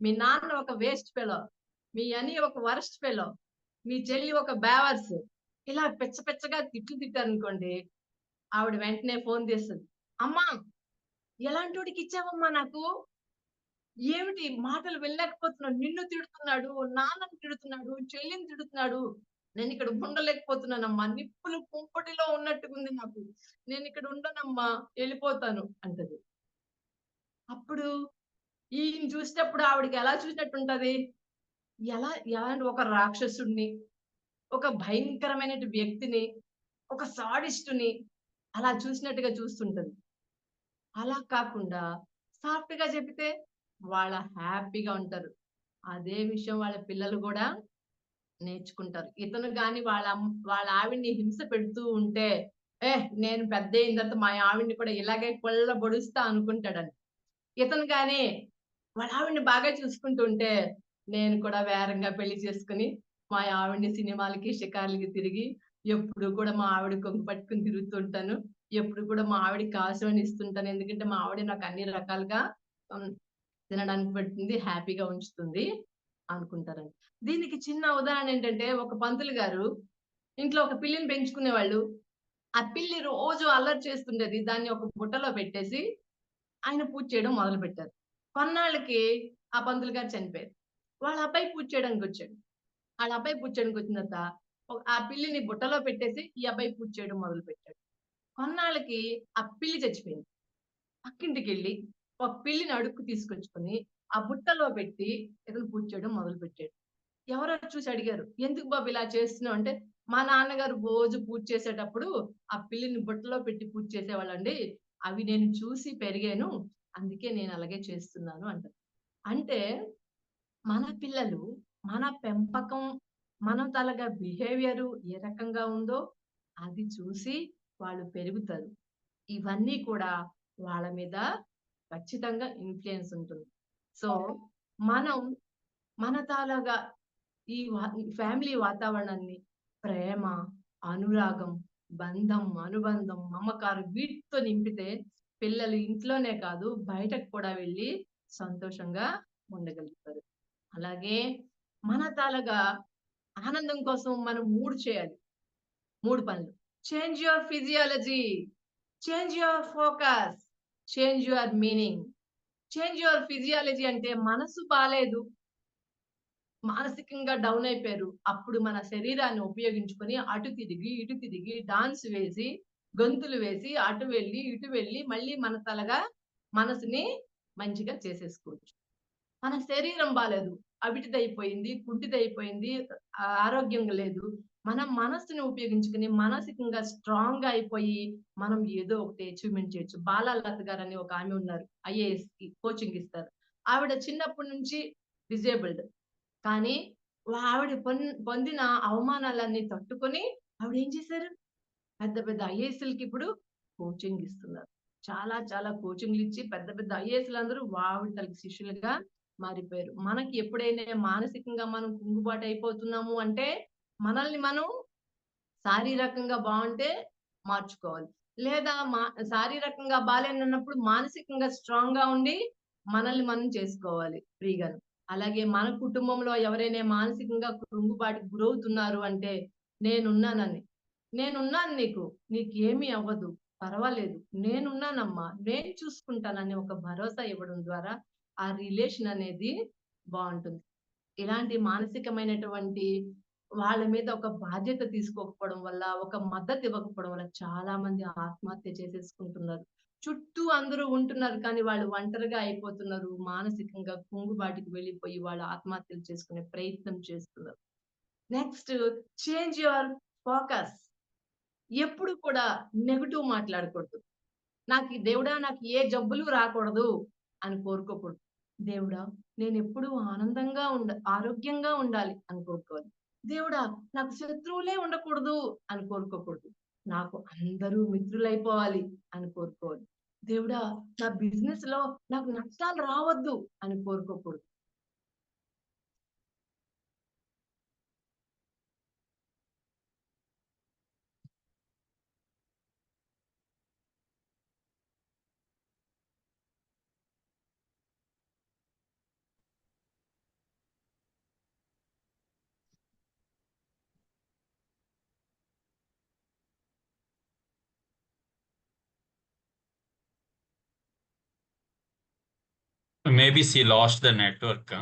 మీ నాన్న ఒక వేస్ట్ ఫెలో. మీ అన్నయ్య ఒక వరస్ట్ ఫెలో. మీ చెల్లి ఒక బేవర్స్." ఇలా పిచ్చ పిచ్చగా తిట్లు తిట్టారనుకోండి, ఆవిడ వెంటనే ఫోను తీస్తది. "అమ్మా! ఎలాంటోడికిచ్చావమ్మా నాకు? ఏమిటి మాటలు వినలేకపోతున్నాను. నిన్ను తిడుతున్నాడు, నాన్నని తిడుతున్నాడు, చెల్లిని తిడుతున్నాడు. నేనిక్కడ ఉండలేకపోతున్నానమ్మా. నిప్పులు కుంపటిలో ఉన్నట్టుగుంది నాకు. నేనిక్కడ ఉండనమ్మా. ఎళ్ళిపోతాను" అంటది. అప్పుడు ఈయన చూసినప్పుడు ఆవిడకి ఎలా చూసినట్టుంటది? ఎలాంటి ఒక రాక్షసుడిని, ఒక భయంకరమైన వ్యక్తిని, ఒక సాడిస్ట్‌ని అలా చూసినట్టుగా చూస్తుంటది. అలా కాకుండా సాఫ్ట్‌గా చెప్తే వాళ్ళ హ్యాపీగా ఉంటారు. అదే విషయం వాళ్ళ పిల్లలు గూడా నేర్చుకుంటారు. ఇతను గాని వాళ్ళ ఆవిడని హింస పెడుతూ ఉంటే, నేను పెద్దయిన తర్వాత మా ఆవిడని కూడా ఇలాగే కొల్లబొడుస్తా అనుకుంటాడని. ఇతను గాని వాళ్ళ ఆవిడని బాగా చూసుకుంటుంటే, నేను కూడా వేరంగా పెళ్లి చేసుకొని, మా ఆవిడని సినిమాలకి, షికారులకి తిరిగి, ఎప్పుడు కూడా మా ఆవిడ కొంగు పట్టుకొని తిరుగుతుంటాను. ఎప్పుడు కూడా మా ఆవిడకి కావాల్సినవన్నీ ఇస్తుంటాను. ఎందుకంటే, మా ఆవిడ నాకు అన్ని రకాలుగా హ్మ్. తినడానికి పెడుతుంది. హ్యాపీగా ఉంచుతుంది అనుకుంటారండి. దీనికి చిన్న ఉదాహరణ ఏంటంటే, ఒక పంతులు గారు ఇంట్లో ఒక పిల్లిని పెంచుకునేవాళ్ళు. ఆ పిల్లి రోజు అల్లరి చేస్తుండేది. దాన్ని ఒక బుట్టలో పెట్టేసి ఆయన పూజ చేయడం మొదలుపెట్టారు. కొన్నాళ్ళకి ఆ పంతులు గారు చనిపోయారు. వాళ్ళ అబ్బాయి పూజ చేయడానికొచ్చాడు. ఆళ్ళ అబ్బాయి పూజ చేయడానికొచ్చిన తర్వాత ఆ పిల్లిని బుట్టలో పెట్టేసి ఈ అబ్బాయి పూజ చేయడం మొదలుపెట్టాడు. కొన్నాళ్ళకి ఆ పిల్లి చచ్చిపోయింది. పక్కింటికెళ్ళి ఒక పిల్లిని అడుక్కు తీసుకొచ్చుకొని ఆ బుట్టలో పెట్టి ఇతను పూజ చేయడం మొదలుపెట్టాడు. ఎవరో చూసి అడిగారు. "ఎందుకు బాబు ఇలా చేస్తున్నావు?" అంటే, "మా నాన్నగారు రోజు పూజ చేసేటప్పుడు ఆ పిల్లిని బుట్టలో పెట్టి పూజ చేసేవాళ్ళండి. అవి నేను చూసి పెరిగాను. అందుకే నేను అలాగే చేస్తున్నాను" అంటారు. అంటే మన పిల్లలు, మన పెంపకం, మన తాలూకా బిహేవియరు ఏ రకంగా ఉందో అది చూసి వాళ్ళు పెరుగుతారు. ఇవన్నీ కూడా వాళ్ళ మీద ఖచ్చితంగా ఇన్‌ఫ్లూయెన్స్ ఉంటుంది. సో, మనం మన తాలూగా ఈ ఫ్యామిలీ వాతావరణాన్ని ప్రేమ, అనురాగం, బంధం, అనుబంధం, మమకారం వీటితో నింపితే పిల్లలు ఇంట్లోనే కాదు బయటకు కూడా వెళ్లి సంతోషంగా ఉండగలుగుతారు. అలాగే మన తాలూగా ఆనందం కోసం మనం 3 చేయాలి. 3 పనులు. Change your physiology, change your focus, change your meaning. Change your physiology అంటే మనసు బాలేదు, మానసికంగా డౌన్ అయిపోయారు. అప్పుడు మన శరీరాన్ని ఉపయోగించుకొని అటు తిరిగి, ఇటు తిరిగి, డాన్స్ వేసి, గంతులు వేసి, అటు వెళ్లి, ఇటు వెళ్లి మళ్ళీ మన తలగా మనసుని మంచిగా చేసేసుకోవచ్చు. మన శరీరం బాలేదు. అవిటిదయిపోయింది, కుంటిదయిపోయింది, ఆరోగ్యంగా లేదు. మనం మనస్సుని ఉపయోగించుకొని మానసికంగా స్ట్రాంగ్‌గా అయిపోయి, మనం ఏదో ఒకటి అచీవ్‌మెంట్ చేయొచ్చు. బాలాలత గారని ఒక ఆమె ఉన్నారు. ఐఏఎస్‌కి కోచింగ్ ఇస్తారు. ఆవిడ చిన్నప్పటి నుంచి డిజేబుల్డ్. కానీ ఆవిడ పొందిన అవమానాలన్నీ తట్టుకొని ఆవిడేం చేశారు? పెద్ద పెద్ద ఐఏఎస్‌లకి ఇప్పుడు కోచింగ్ ఇస్తున్నారు. చాలా చాలా కోచింగ్‌లిచ్చి పెద్ద పెద్ద ఐఏఎస్‌లందరూ ఆవిడ తనకి శిష్యులుగా మారిపోయారు. మనకి ఎప్పుడైనా మానసికంగా మనం కుంగుబాటు అయిపోతున్నాము అంటే, మనల్ని మనం శారీరకంగా బావుంటే మార్చుకోవాలి. లేదా శారీరకంగా బాలేనన్నప్పుడు మానసికంగా స్ట్రాంగ్‌గా ఉండి మనల్ని మనం చేసుకోవాలి ఫ్రీగాను. అలాగే మన కుటుంబంలో ఎవరైనా మానసికంగా కృంగుబాటుకి గురవుతున్నారు అంటే నేనున్నానని. నేనున్నాను నీకు. నీకేమీ అవ్వదు. పర్వాలేదు. నేనున్నానమ్మా. నేను చూసుకుంటానని ఒక భరోసా ఇవ్వడం ద్వారా ఆ రిలేషన్ అనేది బావుంటుంది. ఇలాంటి మానసికమైనటువంటి వాళ్ళ మీద ఒక బాధ్యత తీసుకోకపోవడం వల్ల, ఒక మద్దతు ఇవ్వకపోవడం వల్ల చాలా మంది ఆత్మహత్య చేసేసుకుంటున్నారు. చుట్టూ అందరూ ఉంటున్నారు కానీ వాళ్ళు ఒంటరిగా అయిపోతున్నారు. మానసికంగా కుంగుబాటుకి వెళ్ళిపోయి వాళ్ళు ఆత్మహత్యలు చేసుకునే ప్రయత్నం చేస్తున్నారు. Next change your focus. ఎప్పుడు కూడా నెగెటివ్ మాట్లాడకూడదు. దేవుడా నాకు ఏ జబ్బులు రాకూడదు అని కోరుకోకూడదు. దేవుడా నేనెప్పుడూ ఆనందంగా ఆరోగ్యంగా ఉండాలి అని కోరుకోవాలి. దేవుడా నాకు శత్రువులే ఉండకూడదు అని కోరుకోకూడదు. నాకు అందరూ మిత్రులైపోవాలి అని కోరుకోవాలి. దేవుడా నా బిజినెస్‌లో నాకు నష్టాలు రావద్దు అని కోరుకోకూడదు. Maybe she lost the network.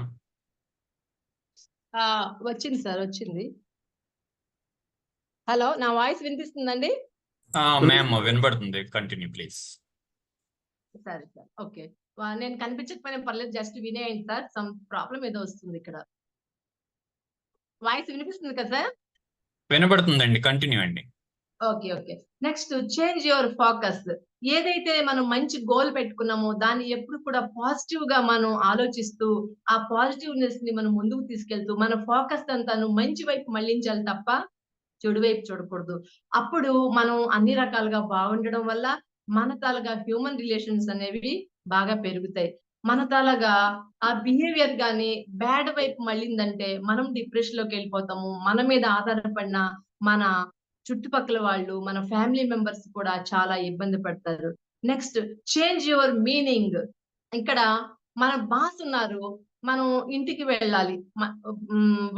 వచ్చింది సార్ వచ్చింది. హలో! నా వాయిస్ వినిపిస్తుందండి? Ma'am, వినబడుతుంది. Continue please. సరే. ఓకే. నేను కనిపించకపోయినా పర్లేదు జస్ట్ వినేయండి సార్. సమ్ ప్రాబ్లమ్ ఏదో వస్తుంది ఇక్కడ. వాయిస్ వినిపిస్తుంది కదా సార్? వినబడుతుందండి. కంటిన్యూ అండి. Okay. Okay. Next change your focus. ఏదైతే మనం మంచి గోల్ పెట్టుకున్నామో దాన్ని ఎప్పుడు కూడా పాజిటివ్‌గా మనం ఆలోచిస్తూ, ఆ పాజిటివ్‌నెస్‌ని మనం ముందుకు తీసుకెళ్తూ, మన ఫోకస్ అంతాను మంచి వైపు మళ్లించాలి తప్ప, చెడు వైపు చూడకూడదు. అప్పుడు మనం అన్ని రకాలుగా బాగుండడం వల్ల, మన తాలూకా హ్యూమన్ రిలేషన్స్ అనేవి బాగా పెరుగుతాయి. మన తాలూకా ఆ బిహేవియర్ గాని బ్యాడ్ వైపు మళ్ళిందంటే, మనం డిప్రెషన్‌లోకెళ్ళిపోతాము. మన మీద ఆధారపడిన మన చుట్టుపక్కల వాళ్ళు, మన ఫ్యామిలీ మెంబర్స్ కూడా చాలా ఇబ్బంది పడతారు. Next change your meaning. ఇక్కడ మన బాస్ ఉన్నారు. మనం ఇంటికి వెళ్ళాలి.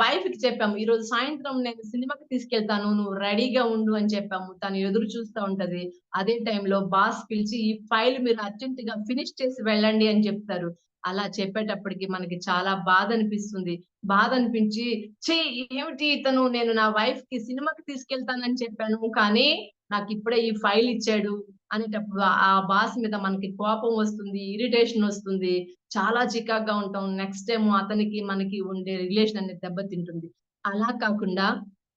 వైఫ్‌కి చెప్పాము. ఈరోజు సాయంత్రం నేను సినిమాకి తీసుకెళ్తాను. నువ్వు రెడీగా ఉండు అని చెప్పాము. తను ఎదురు చూస్తా ఉంటది. అదే టైంలో బాస్ పిలిచి ఈ ఫైల్ మీరు అర్జెంట్‌గా ఫినిష్ చేసి వెళ్ళండి అని చెప్తారు. అలా చెప్పేటప్పటికి మనకి చాలా బాధనిపిస్తుంది. బాధనిపించి ఛీ! ఏమిటి ఇతను నేను నా వైఫ్‌కి సినిమాకి తీసుకెళ్తానని చెప్పాను. కానీ నాకిప్పుడే ఈ ఫైల్ ఇచ్చాడు అనేటప్పుడు ఆ బాస్ మీద మనకి కోపం వస్తుంది. ఇరిటేషన్ వస్తుంది. చాలా చికాకుగా ఉంటాం. నెక్స్ట్ ఏమో అతనికి మనకి ఉండే రిలేషన్ అనేది దెబ్బతింటుంది. అలా కాకుండా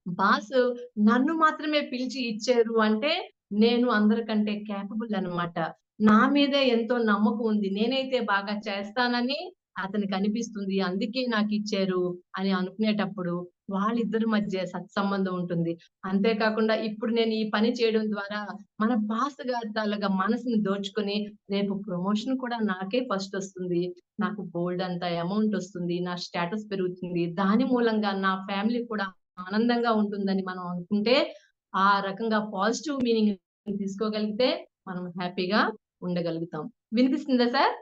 బాస్ నన్ను మాత్రమే పిలిచి ఇచ్చారు అంటే నేను అందరికంటే కేపబుల్ అన్నమాట. నా మీదే ఎంతో నమ్మకం ఉంది. నేనైతే బాగా చేస్తానని అతనికి అనిపిస్తుంది. అందుకే నాకిచ్చారు అని అనుకునేటప్పుడు వాళ్ళిద్దరి మధ్య సత్సంబంధం ఉంటుంది. అంతే కాకుండా ఇప్పుడు నేను ఈ పని చేయడం ద్వారా మన బాస్ గారి తాలూకా మనసుని దోచుకొని రేపు ప్రమోషన్ కూడా నాకే ఫస్ట్ వస్తుంది. నాకు బోలెడంత అమౌంట్ వస్తుంది. నా స్టేటస్ పెరుగుతుంది. దాని మూలంగా నా ఫ్యామిలీ కూడా ఆనందంగా ఉంటుందని మనం అనుకుంటే, ఆ రకంగా పాజిటివ్ మీనింగ్ తీసుకోగలిగితే మనం హ్యాపీగా ఉండగలుగుతాం. వినిపిస్తుందా సార్?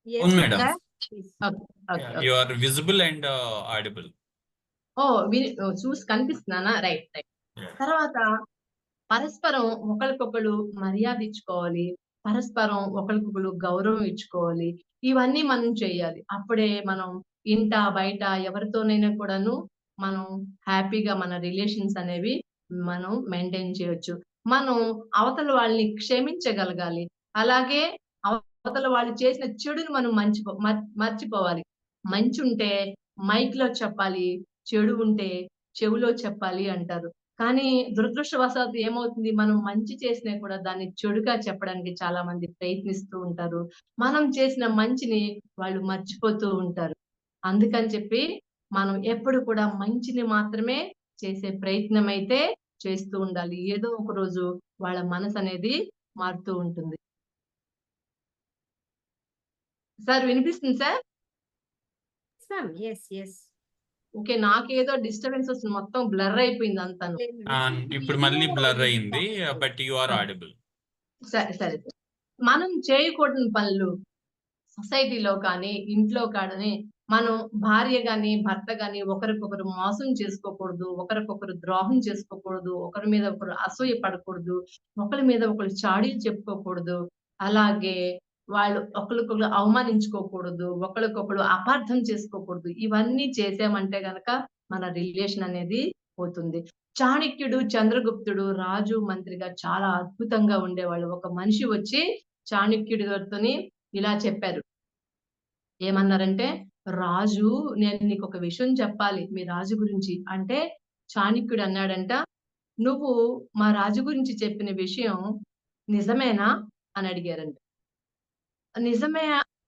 అవును Yes, madam. Sir? please. Okay. Okay. Okay. You are visible and audible. చూసి కనిపిస్తున్నానా? రైట్. రైట్. తర్వాత పరస్పరం ఒకళ్ళకొకళ్ళు మర్యాద ఇచ్చుకోవాలి. పరస్పరం ఒకళ్ళకొకళ్ళు గౌరవం ఇచ్చుకోవాలి. ఇవన్నీ మనం చేయాలి. అప్పుడే మనం ఇంట, బయట ఎవరితోనైనా కూడాను మనం హ్యాపీగా మన రిలేషన్స్ అనేవి మనం మెయింటైన్ చేయొచ్చు. మనం అవతల వాళ్ళని క్షమించగలగాలి. అలాగే అవతల వాళ్ళు చేసిన చెడుని మనం మర్చిపోవాలి. మంచుంటే మైక్‌లో చెప్పాలి. చెడు ఉంటే చెవిలో చెప్పాలి అంటారు. కానీ దురదృష్టవశాత్తు ఏమవుతుంది మనం మంచి చేసినా కూడా దాన్ని చెడుగా చెప్పడానికి చాలా మంది ప్రయత్నిస్తూ ఉంటారు. మనం చేసిన మంచిని వాళ్ళు మర్చిపోతూ ఉంటారు. అందుకని చెప్పి మనం ఎప్పుడు కూడా మంచిని మాత్రమే చేసే ప్రయత్నమైతే చేస్తూ ఉండాలి. ఏదో ఒక రోజు వాళ్ళ మనసనేది మారుతూ ఉంటుంది. సార్ వినిపిస్తుంది sir? Ma'am, yes, yes. Okay. నాకేదో డిస్టర్బెన్స్ వస్తుంది. మొత్తం బ్లర్ అయిపోయింది అంతాను. ఇప్పుడు మళ్ళీ బ్లర్ అయింది. బట్ యు ఆర్ ఆ! ఆడిబుల్. సరే. సరే. మనం చేయకూడని పనులు సొసైటీలో కానీ, ఇంట్లో కానీ మనం భార్య గాని, భర్త గాని ఒకరికొకరు మోసం చేసుకోకూడదు. ఒకరికొకరు ద్రోహం చేసుకోకూడదు. ఒకరి మీద ఒకరు అసూయ పడకూడదు. ఒకళ్ళ మీద ఒకళ్ళు చాడీలు చెప్పుకోకూడదు. అలాగే వాళ్ళు ఒకళ్ళకొకళ్ళు అవమానించుకోకూడదు. ఒకళ్ళకొకళ్ళు అపార్థం చేసుకోకూడదు. ఇవన్నీ చేసామంటే గనక మన రిలేషన్ అనేది పోతుంది. చాణక్యుడు, చంద్రగుప్తుడు రాజు, మంత్రిగా చాలా అద్భుతంగా ఉండేవాళ్ళు. ఒక మనిషి వచ్చి చాణక్యుడి గారితోని ఇలా చెప్పారు. ఏమన్నారంటే, "రాజు నేను నీకొక విషయం చెప్పాలి మీ రాజు గురించి." అంటే చాణక్యుడు అన్నాడంట, "నువ్వు మా రాజు గురించి చెప్పిన విషయం నిజమేనా?" అని అడిగారంట. నిజమే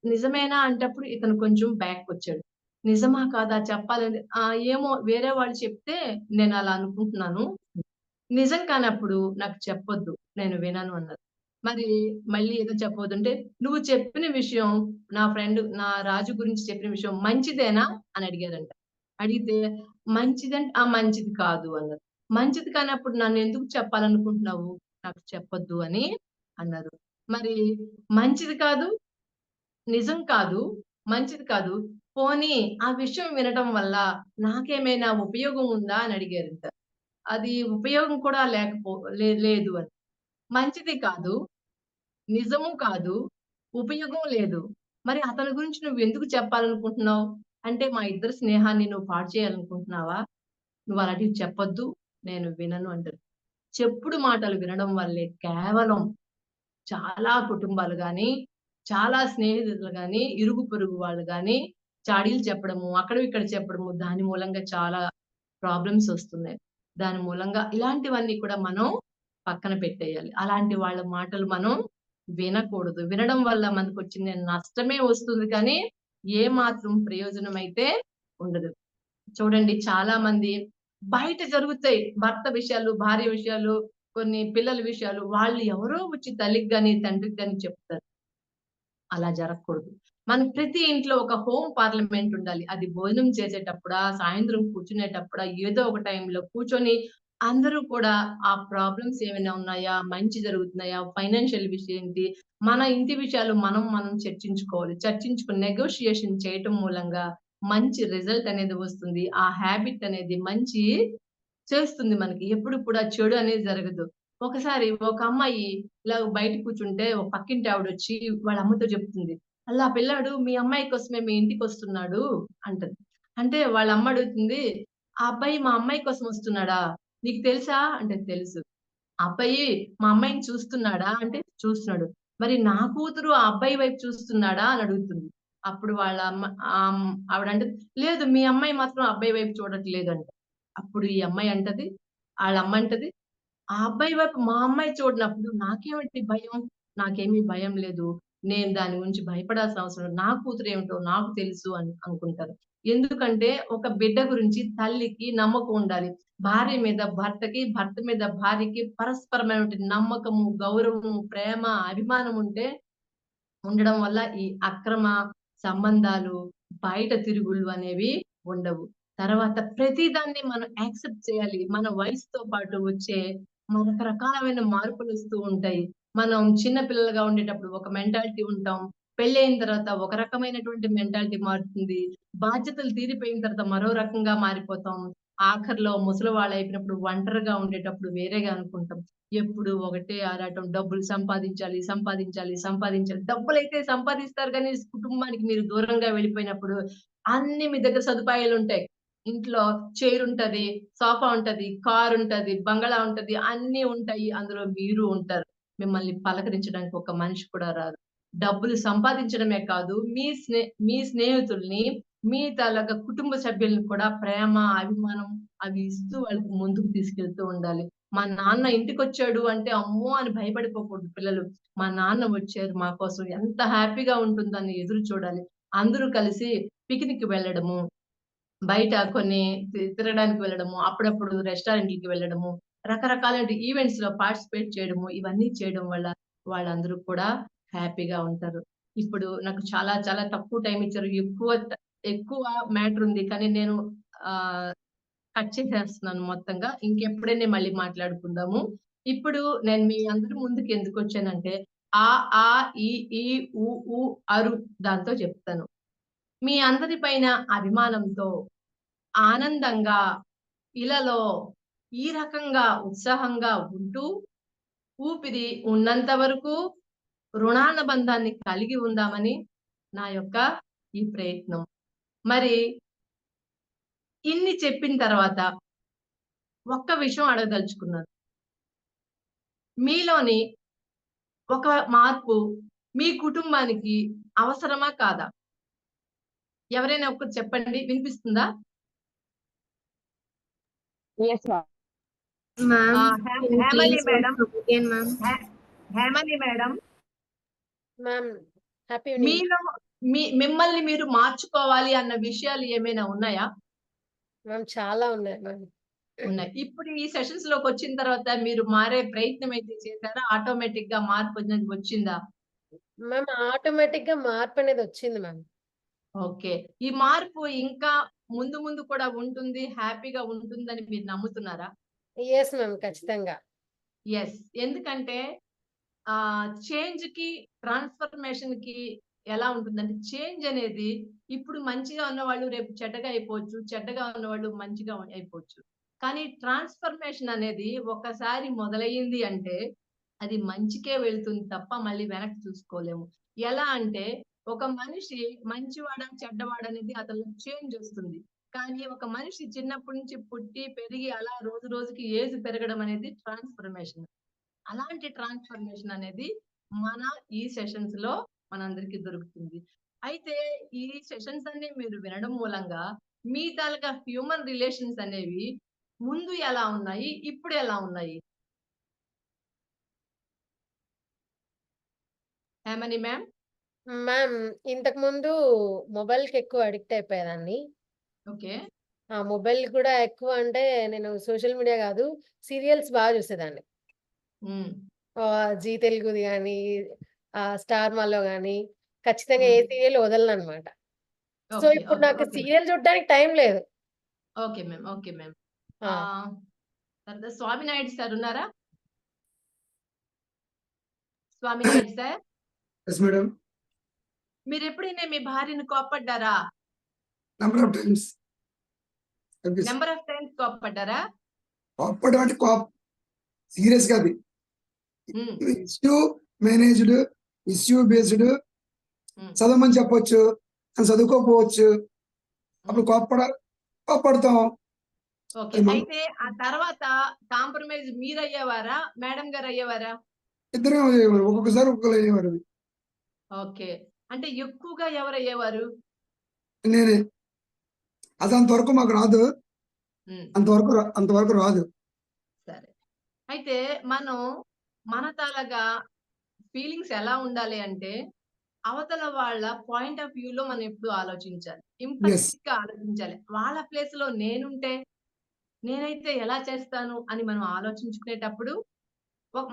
నిజమేనా అంటప్పుడు ఇతను కొంచెం బ్యాక్‌కొచ్చాడు. నిజమా? కాదా? చెప్పాలని ఏమో వేరే వాళ్ళు చెప్తే నేనలా అనుకుంటున్నాను. నిజం కానప్పుడు నాకు చెప్పొద్దు. నేను వినను అన్నారు. మరి మళ్ళీ ఏదో చెప్పబోతుంటే, "నువ్వు చెప్పిన విషయం నా రాజు గురించి చెప్పిన విషయం మంచిదేనా?" అని అడిగారంట. అడిగితే మంచిది కాదు" అన్నారు. "మంచిది కానప్పుడు నన్నెందుకు చెప్పాలనుకుంటున్నావు? నాకు చెప్పొద్దు" అని అన్నారు. మరి మంచిది కాదు, నిజం కాదు, మంచిది కాదు. పోనీ ఆ విషయం వినటం వల్ల నాకేమైనా ఉపయోగం ఉందా? అని అడిగారంట. అది ఉపయోగం కూడా లేదు అని. మంచిది కాదు, నిజము కాదు, ఉపయోగం లేదు. మరి అతని గురించి నువ్వెందుకు చెప్పాలనుకుంటున్నావు? అంటే మా ఇద్దరి స్నేహాన్ని నువ్వు పాడు చేయాలనుకుంటున్నావా? నువ్వలాంటివి చెప్పొద్దు. నేను వినను అంటారు. చెప్పుడు మాటలు వినడం వల్లే కేవలం చాలా కుటుంబాలు గాని, చాలా స్నేహితులు గాని, ఇరుగు పొరుగు వాళ్ళు గాని చాడీలు చెప్పడము, అక్కడ ఇక్కడ చెప్పడము, దాని మూలంగా చాలా ప్రాబ్లమ్స్ వస్తున్నాయి. దాని మూలంగా ఇలాంటివన్నీ కూడా మనం పక్కన పెట్టేయాలి. అలాంటి వాళ్ళ మాటలు మనం వినకూడదు. వినడం వల్ల మనకొచ్చిన నష్టమే వస్తుంది కానీ, ఏ మాత్రం ప్రయోజనం అయితే ఉండదు. చూడండి చాలా మంది బయట జరుగుతాయి. భర్త విషయాలు, భార్య విషయాలు, కొన్ని పిల్లల విషయాలు వాళ్ళు ఎవరో వచ్చి తల్లికి గాని, తండ్రికి గాని చెప్తారు. అలా జరగకూడదు. మన ప్రతి ఇంట్లో ఒక హోమ్ పార్లమెంట్ ఉండాలి. అది భోజనం చేసేటప్పుడా, సాయంత్రం కూర్చునేటప్పుడా, ఏదో ఒక టైంలో కూర్చొని అందరూ కూడా ఆ ప్రాబ్లమ్స్ ఏమైనా ఉన్నాయా? మంచి జరుగుతున్నాయా? ఫైనాన్షియల్ విషయం ఏంటి? మన ఇంటి విషయాలు మనం చర్చించుకోవాలి. చర్చించుకొని నెగోషియేషన్ చేయటం మూలంగా మంచి రిజల్ట్ అనేది వస్తుంది. ఆ హాబిట్ అనేది మంచి చేస్తుంది మనకి. ఎప్పుడు కూడా చెడు అనేది జరగదు. ఒకసారి ఒక అమ్మాయి ఇలా బయట కూర్చుంటే ఒక పక్కింటి ఆవిడొచ్చి వాళ్ళ అమ్మతో చెప్తుంది. "అల్లా పిల్లాడు మీ అమ్మాయి కోసమే మీ ఇంటికొస్తున్నాడు" అంటది. అంటే వాళ్ళ అమ్మ అడుగుతుంది, "ఆ అబ్బాయి మా అమ్మాయి కోసం వస్తున్నాడా? నీకు తెలుసా?" అంటే తెలుసు. "ఆ అబ్బాయి మా అమ్మాయిని చూస్తున్నాడా?" అంటే చూస్తున్నాడు. "మరి నా కూతురు ఆ అబ్బాయి వైపు చూస్తున్నాడా?" అని అడుగుతుంది. అప్పుడు వాళ్ళ అమ్మ ఆవిడంటది, "లేదు మీ అమ్మాయి మాత్రం అబ్బాయి వైపు చూడట్లేదు" అంట. అప్పుడు ఈ అమ్మాయి అంటది, ఆళ్ళమ్మ అంటది, "ఆ అబ్బాయి వైపు మా అమ్మాయి చూడనప్పుడు నాకేమిటి భయం? నాకేమీ భయం లేదు. నేను దాని గురించి భయపడాల్సిన అవసరం లేదు. నా కూతురేమిటో నాకు తెలుసు" అని అనుకుంటారు. ఎందుకంటే ఒక బిడ్డ గురించి తల్లికి నమ్మకం ఉండాలి. భార్య మీద భర్తకి, భర్త మీద భార్యకి పరస్పరమైనటువంటి నమ్మకము, గౌరవము, ప్రేమ, అభిమానం ఉంటే ఉండడం వల్ల ఈ అక్రమ సంబంధాలు, బయట తిరుగుళ్ళు అనేవి ఉండవు. తర్వాత ప్రతి దాన్ని మనం యాక్సెప్ట్ చేయాలి. మన వయసుతో పాటు వచ్చే రకరకాలమైన మార్పులొస్తూ ఉంటాయి. మనం చిన్న పిల్లలుగా ఉండేటప్పుడు ఒక మెంటాలిటీ ఉంటాం. పెళ్ళయిన తర్వాత ఒక రకమైనటువంటి మెంటాలిటీ మారుతుంది. బాధ్యతలు తీరిపోయిన తర్వాత మరో రకంగా మారిపోతాం. ఆఖరిలో ముసలివాళ్ళయిపోయినప్పుడు ఒంటరిగా ఉండేటప్పుడు వేరేగా అనుకుంటాం. ఎప్పుడు ఒకటే ఆరాటం. డబ్బులు సంపాదించాలి, సంపాదించాలి, సంపాదించాలి. డబ్బులైతే సంపాదిస్తారు గానీ, కుటుంబానికి మీరు దూరంగా వెళ్ళిపోయినప్పుడు అన్ని మీ దగ్గర సదుపాయాలుంటాయి. ఇంట్లో చైరుంటది, సోఫా ఉంటది, కారుంటది, బంగళా ఉంటది, అన్నీ ఉంటాయి. అందులో మీరు ఉంటారు. మిమ్మల్ని పలకరించడానికి ఒక మనిషి కూడా రారు. డబ్బులు సంపాదించడమే కాదు, మీ స్నేహితుల్ని, మీ తాలూకా కుటుంబ సభ్యుల్ని కూడా ప్రేమ, అభిమానం అవి ఇస్తూ వాళ్ళకి ముందుకు తీసుకెళ్తూ ఉండాలి. మా నాన్న ఇంటికొచ్చాడు అంటే, అమ్మో! అని భయపడిపోకూడదు పిల్లలు. మా నాన్న వచ్చారు మా కోసం ఎంత హ్యాపీగా ఉంటుందని ఎదురు చూడాలి. అందరూ కలిసి పిక్నిక్‌కి వెళ్ళడము, బయట కొన్ని తిరగడానికి వెళ్ళడము, అప్పుడప్పుడు రెస్టారెంట్‌లకి వెళ్ళడము, రకరకాలైన ఈవెంట్స్‌లో పార్టిసిపేట్ చేయడము, ఇవన్నీ చేయడం వల్ల వాళ్ళందరూ కూడా హ్యాపీగా ఉంటారు. ఇప్పుడు నాకు చాలా చాలా తక్కువ టైమ్ ఇచ్చారు. ఎక్కువ మ్యాటర్ ఉంది. కానీ నేను ఆహ్ కట్ చేసేస్తున్నాను మొత్తంగా. ఇంకెప్పుడైనా మళ్ళీ మాట్లాడుకుందాము. ఇప్పుడు నేను మీ అందరి ముందుకి ఎందుకొచ్చానంటే, ఆ, ఆ, ఈ, ఉ, అరు దాంతో చెప్తాను. మీ అందరి పైన అభిమానంతో, ఆనందంగా, ఇలలో ఈ రకంగా ఉత్సాహంగా ఉంటూ, ఊపిరి ఉన్నంత వరకు రుణానుబంధాన్ని కలిగి ఉందామని నా యొక్క ఈ ప్రయత్నం. మరి ఇన్ని చెప్పిన తర్వాత ఒక్క విషయం అడగదలుచుకున్నాను. మీలోని ఒక మార్పు మీ కుటుంబానికి అవసరమా? కాదా? ఎవరైనా ఒకరు చెప్పండి. వినిపిస్తుందా? Yes, ma'am. Ma'am, can you Hemali please madam, once again, ma'am? Hemali madam, Ma'am, happy evening. మీలో మిమ్మల్ని మీరు మార్చుకోవాలి అన్న విషయాలు ఏమైనా ఉన్నాయా? మ్యామ్ చాలా ఉన్నాయి మ్యామ్. ఉన్నాయి. ఇప్పుడు ఈ సెషన్స్‌లోకొచ్చిన తర్వాత మీరు మారే ప్రయత్నం అయితే చేసారా? ఆటోమేటిక్‌గా మార్పు అనేది వచ్చిందా? మ్యామ్ ఆటోమేటిక్‌గా మార్పనేది వచ్చింది మ్యామ్. ఓకే. ఈ మార్పు ఇంకా ముందు ముందు కూడా ఉంటుంది. హ్యాపీగా ఉంటుందని మీరు నమ్ముతున్నారా? Yes ma'am. ఖచ్చితంగా. యెస్. ఎందుకంటే చేంజ్‌కి, ట్రాన్స్‌ఫర్మేషన్‌కి ఎలా ఉంటుందంటే చేంజ్ అనేది ఇప్పుడు మంచిగా ఉన్నవాళ్ళు రేపు చెడ్డగా అయిపోవచ్చు. చెడ్డగా ఉన్నవాళ్ళు మంచిగా అయిపోవచ్చు. కానీ ట్రాన్స్‌ఫర్మేషన్ అనేది ఒక్కసారి మొదలయ్యింది అంటే అది మంచికే వెళ్తుంది తప్ప మళ్ళీ వెనక్కి చూసుకోలేము. ఎలా అంటే ఒక మనిషి మంచివాడా, చెడ్డవాడా అనేది అతనిలో చేంజ్ ఒస్తుంది. కానీ ఒక మనిషి చిన్నప్పటి నుంచి పుట్టి, పెరిగి అలా రోజు రోజుకి ఏజ్ పెరగడం అనేది ట్రాన్స్‌ఫర్మేషన్. అలాంటి ట్రాన్స్‌ఫర్మేషన్ అనేది మన ఈ సెషన్స్ లో మనందరికి దొరుకుతుంది. అయితే ఈ సెషన్స్ అన్ని మీరు వినడం మూలంగా మీ తాలూకా హ్యూమన్ రిలేషన్స్ అనేవి ముందు ఎలా ఉన్నాయి? ఇప్పుడు ఎలా ఉన్నాయి? హేమని మ్యామ్? మ్యామ్ ఇంతకు ముందు మొబైల్ కి ఎక్కువ అడిక్ట్ అయిపోయేదాన్ని. ఓకే. ఆ మొబైల్ కూడా ఎక్కువ అంటే నేను సోషల్ మీడియా కాదు, సీరియల్స్ బాగా చూసేదాన్ని. హ్మ్. జీ తెలుగుది గానీ, స్టార్ మాలో గానీ ఖచ్చితంగా ఏ హ్మ్. సీరియల్ వదలననమాట. So, okay. ఇప్పుడు ఓకే. నాకు ఓకే. సీరియల్ చూడడానికి టైం లేదు. Okay ma'am. Okay ma'am. ఆ! తర్వాత స్వామినాయుడు సార్ ఉన్నారా? స్వామినాయుడు సార్? Yes madam. మీరెప్పుడైనా మీ భార్యని కోప్పడ్డారా? Number of times. Number of times కోప్పడ్డారా? కోప్పడం అంటే సీరియస్ గా అది హ్మ్. Issue managed, issue based. హ్మ్. చదవమని చెప్పొచ్చు, అని చదువుకోపోవచ్చు. అప్పుడు హ్మ్. కోప్పడతాం. ఓకే. అది అయితే ఆ తర్వాత కాంప్రమైజ్ మీరయ్యేవారా? మేడం గారు అయ్యేవారా? ఇద్దరం అయ్యేవారు. ఒక్కొక్కసారి ఒక్కొక్కరు అయ్యేవారు. అది ఓకే. అంటే ఎక్కువగా ఎవరయ్యేవారు? నేనే. అది అంతవరకు మాకు రాదు. హ్మ్. అంతవరకు రాదు. సరే. అయితే మనం మన తాలూకా ఫీలింగ్స్ ఎలా ఉండాలి అంటే, అవతల వాళ్ళ పాయింట్ ఆఫ్ వ్యూలో మనం ఎప్పుడు ఆలోచించాలి. ఎస్. ఎంపథెటిక్‌గా ఆలోచించాలి. వాళ్ళ ప్లేస్‌లో నేనుంటే, నేనైతే ఎలా చేస్తాను అని మనం ఆలోచించుకునేటప్పుడు,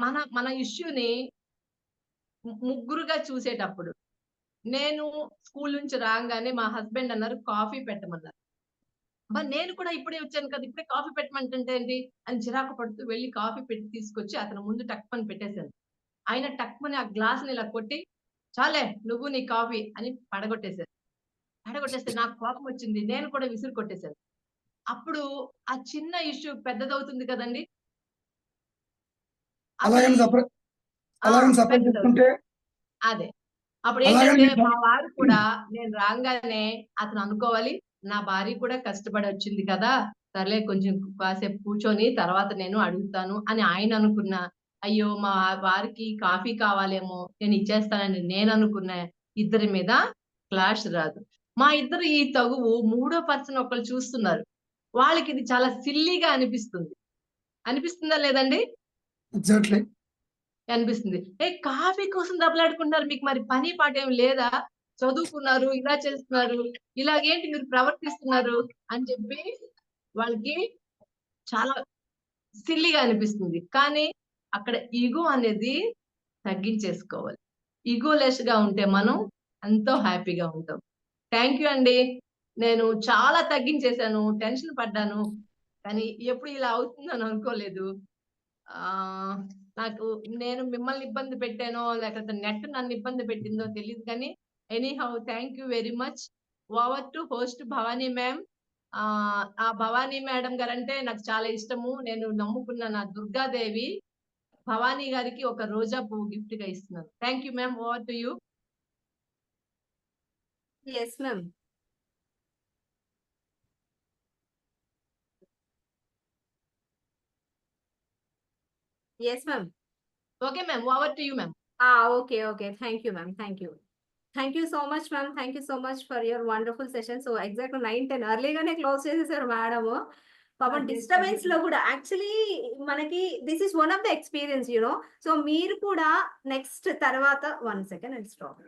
మన మన ఇష్యూని ముగ్గురుగా చూసేటప్పుడు, నేను స్కూల్ నుంచి రాంగానే మా హస్బెండ్ అన్నారు కాఫీ పెట్టమన్నారు. నేను కూడా ఇప్పుడే వచ్చాను కదా! ఇప్పుడే కాఫీ పెట్టమంటుంటే ఏంటి అని చిరాకు పడుతూ వెళ్లి కాఫీ పెట్టి తీసుకొచ్చి అతని ముందు టక్‌మని పెట్టేసాను. ఆయన టక్‌మని ఆ గ్లాస్‌ని ఇలా కొట్టి, "చాలే నువ్వు నీ కాఫీ" అని పడగొట్టేసారు. పడగొట్టేస్తే నాకు కోపమొచ్చింది. నేను కూడా విసిరి కొట్టేసాను. అప్పుడు ఆ చిన్న ఇష్యూ పెద్దదవుతుంది కదండీ! అది అలాగని ఆ! సపరేట్ పెద్దదవుతుంది. చేసుకుంటే అదే. అలాగని అప్పుడేంటంటే మీరు మా వారు కూడా నేను రాంగానే అతను అనుకోవాలి, నా భార్య కూడా కష్టపడి వచ్చింది కదా! సర్లే కొంచెం కాసేపు కూర్చొని తర్వాత నేను అడుగుతాను అని ఆయన అనుకున్నా. అయ్యో! మా వారికి కాఫీ కావాలేమో నేను ఇచ్చేస్తానని నేననుకున్న ఇద్దరి మీద క్లాష్ రాదు. మా ఇద్దరు ఈ తగువు మూడో పర్సన్ ఒకళ్ళు చూస్తున్నారు. వాళ్ళకిది చాలా సిల్లీగా అనిపిస్తుంది. అనిపిస్తుందా లేదండి? ఎగ్జాక్ట్‌లీ. అనిపిస్తుంది. కాఫీ కోసం దెబ్బలాడుకుంటున్నారు. మీకు మరి పని పాటేమి లేదా? చదువుకున్నారు, ఇలా చేస్తున్నారు. ఇలాగేంటి మీరు ప్రవర్తిస్తున్నారు అని చెప్పి వాళ్ళకి చాలా సిల్లీగా అనిపిస్తుంది. కానీ అక్కడ ఇగో అనేది తగ్గించేసుకోవాలి. ఇగోలెస్‌గా ఉంటే మనం ఎంతో హ్యాపీగా ఉంటాం. థాంక్ యూ అండి. నేను చాలా తగ్గించేసాను. టెన్షన్ పడ్డాను. కానీ ఎప్పుడు ఇలా అవుతుందని అనుకోలేదు. ఆహ్, నాకు నేను మిమ్మల్ని ఇబ్బంది పెట్టానో, లేకపోతే నెట్ నన్ను ఇబ్బంది పెట్టిందో తెలీదు కానీ, anyhow thank you very much. Over to host Bhavani ma'am. ఆ భవానీ మేడం గారంటే నాకు చాలా ఇష్టము. నేను నమ్ముకున్న నా దుర్గాదేవి భవానీ గారికి ఒక రోజా పువ్వు గిఫ్ట్‌గా ఇస్తున్నాను. Thank you ma'am. Over to you. Yes, ma'am. Yes, ma'am. Okay ma'am. Over to you ma'am. Okay, okay. Thank you, ma'am. Thank you. Thank you so much, ma'am. Thank you so much for your wonderful session. So exactly 9, 10 ఎర్లీగానే close చేసేసారు madam. పాపం అదే. డిస్టర్బెన్స్‌లో కూడా actually మనకి this is one of the experience you know. So మీరు కూడా next తర్వాత 1 second I'll stop.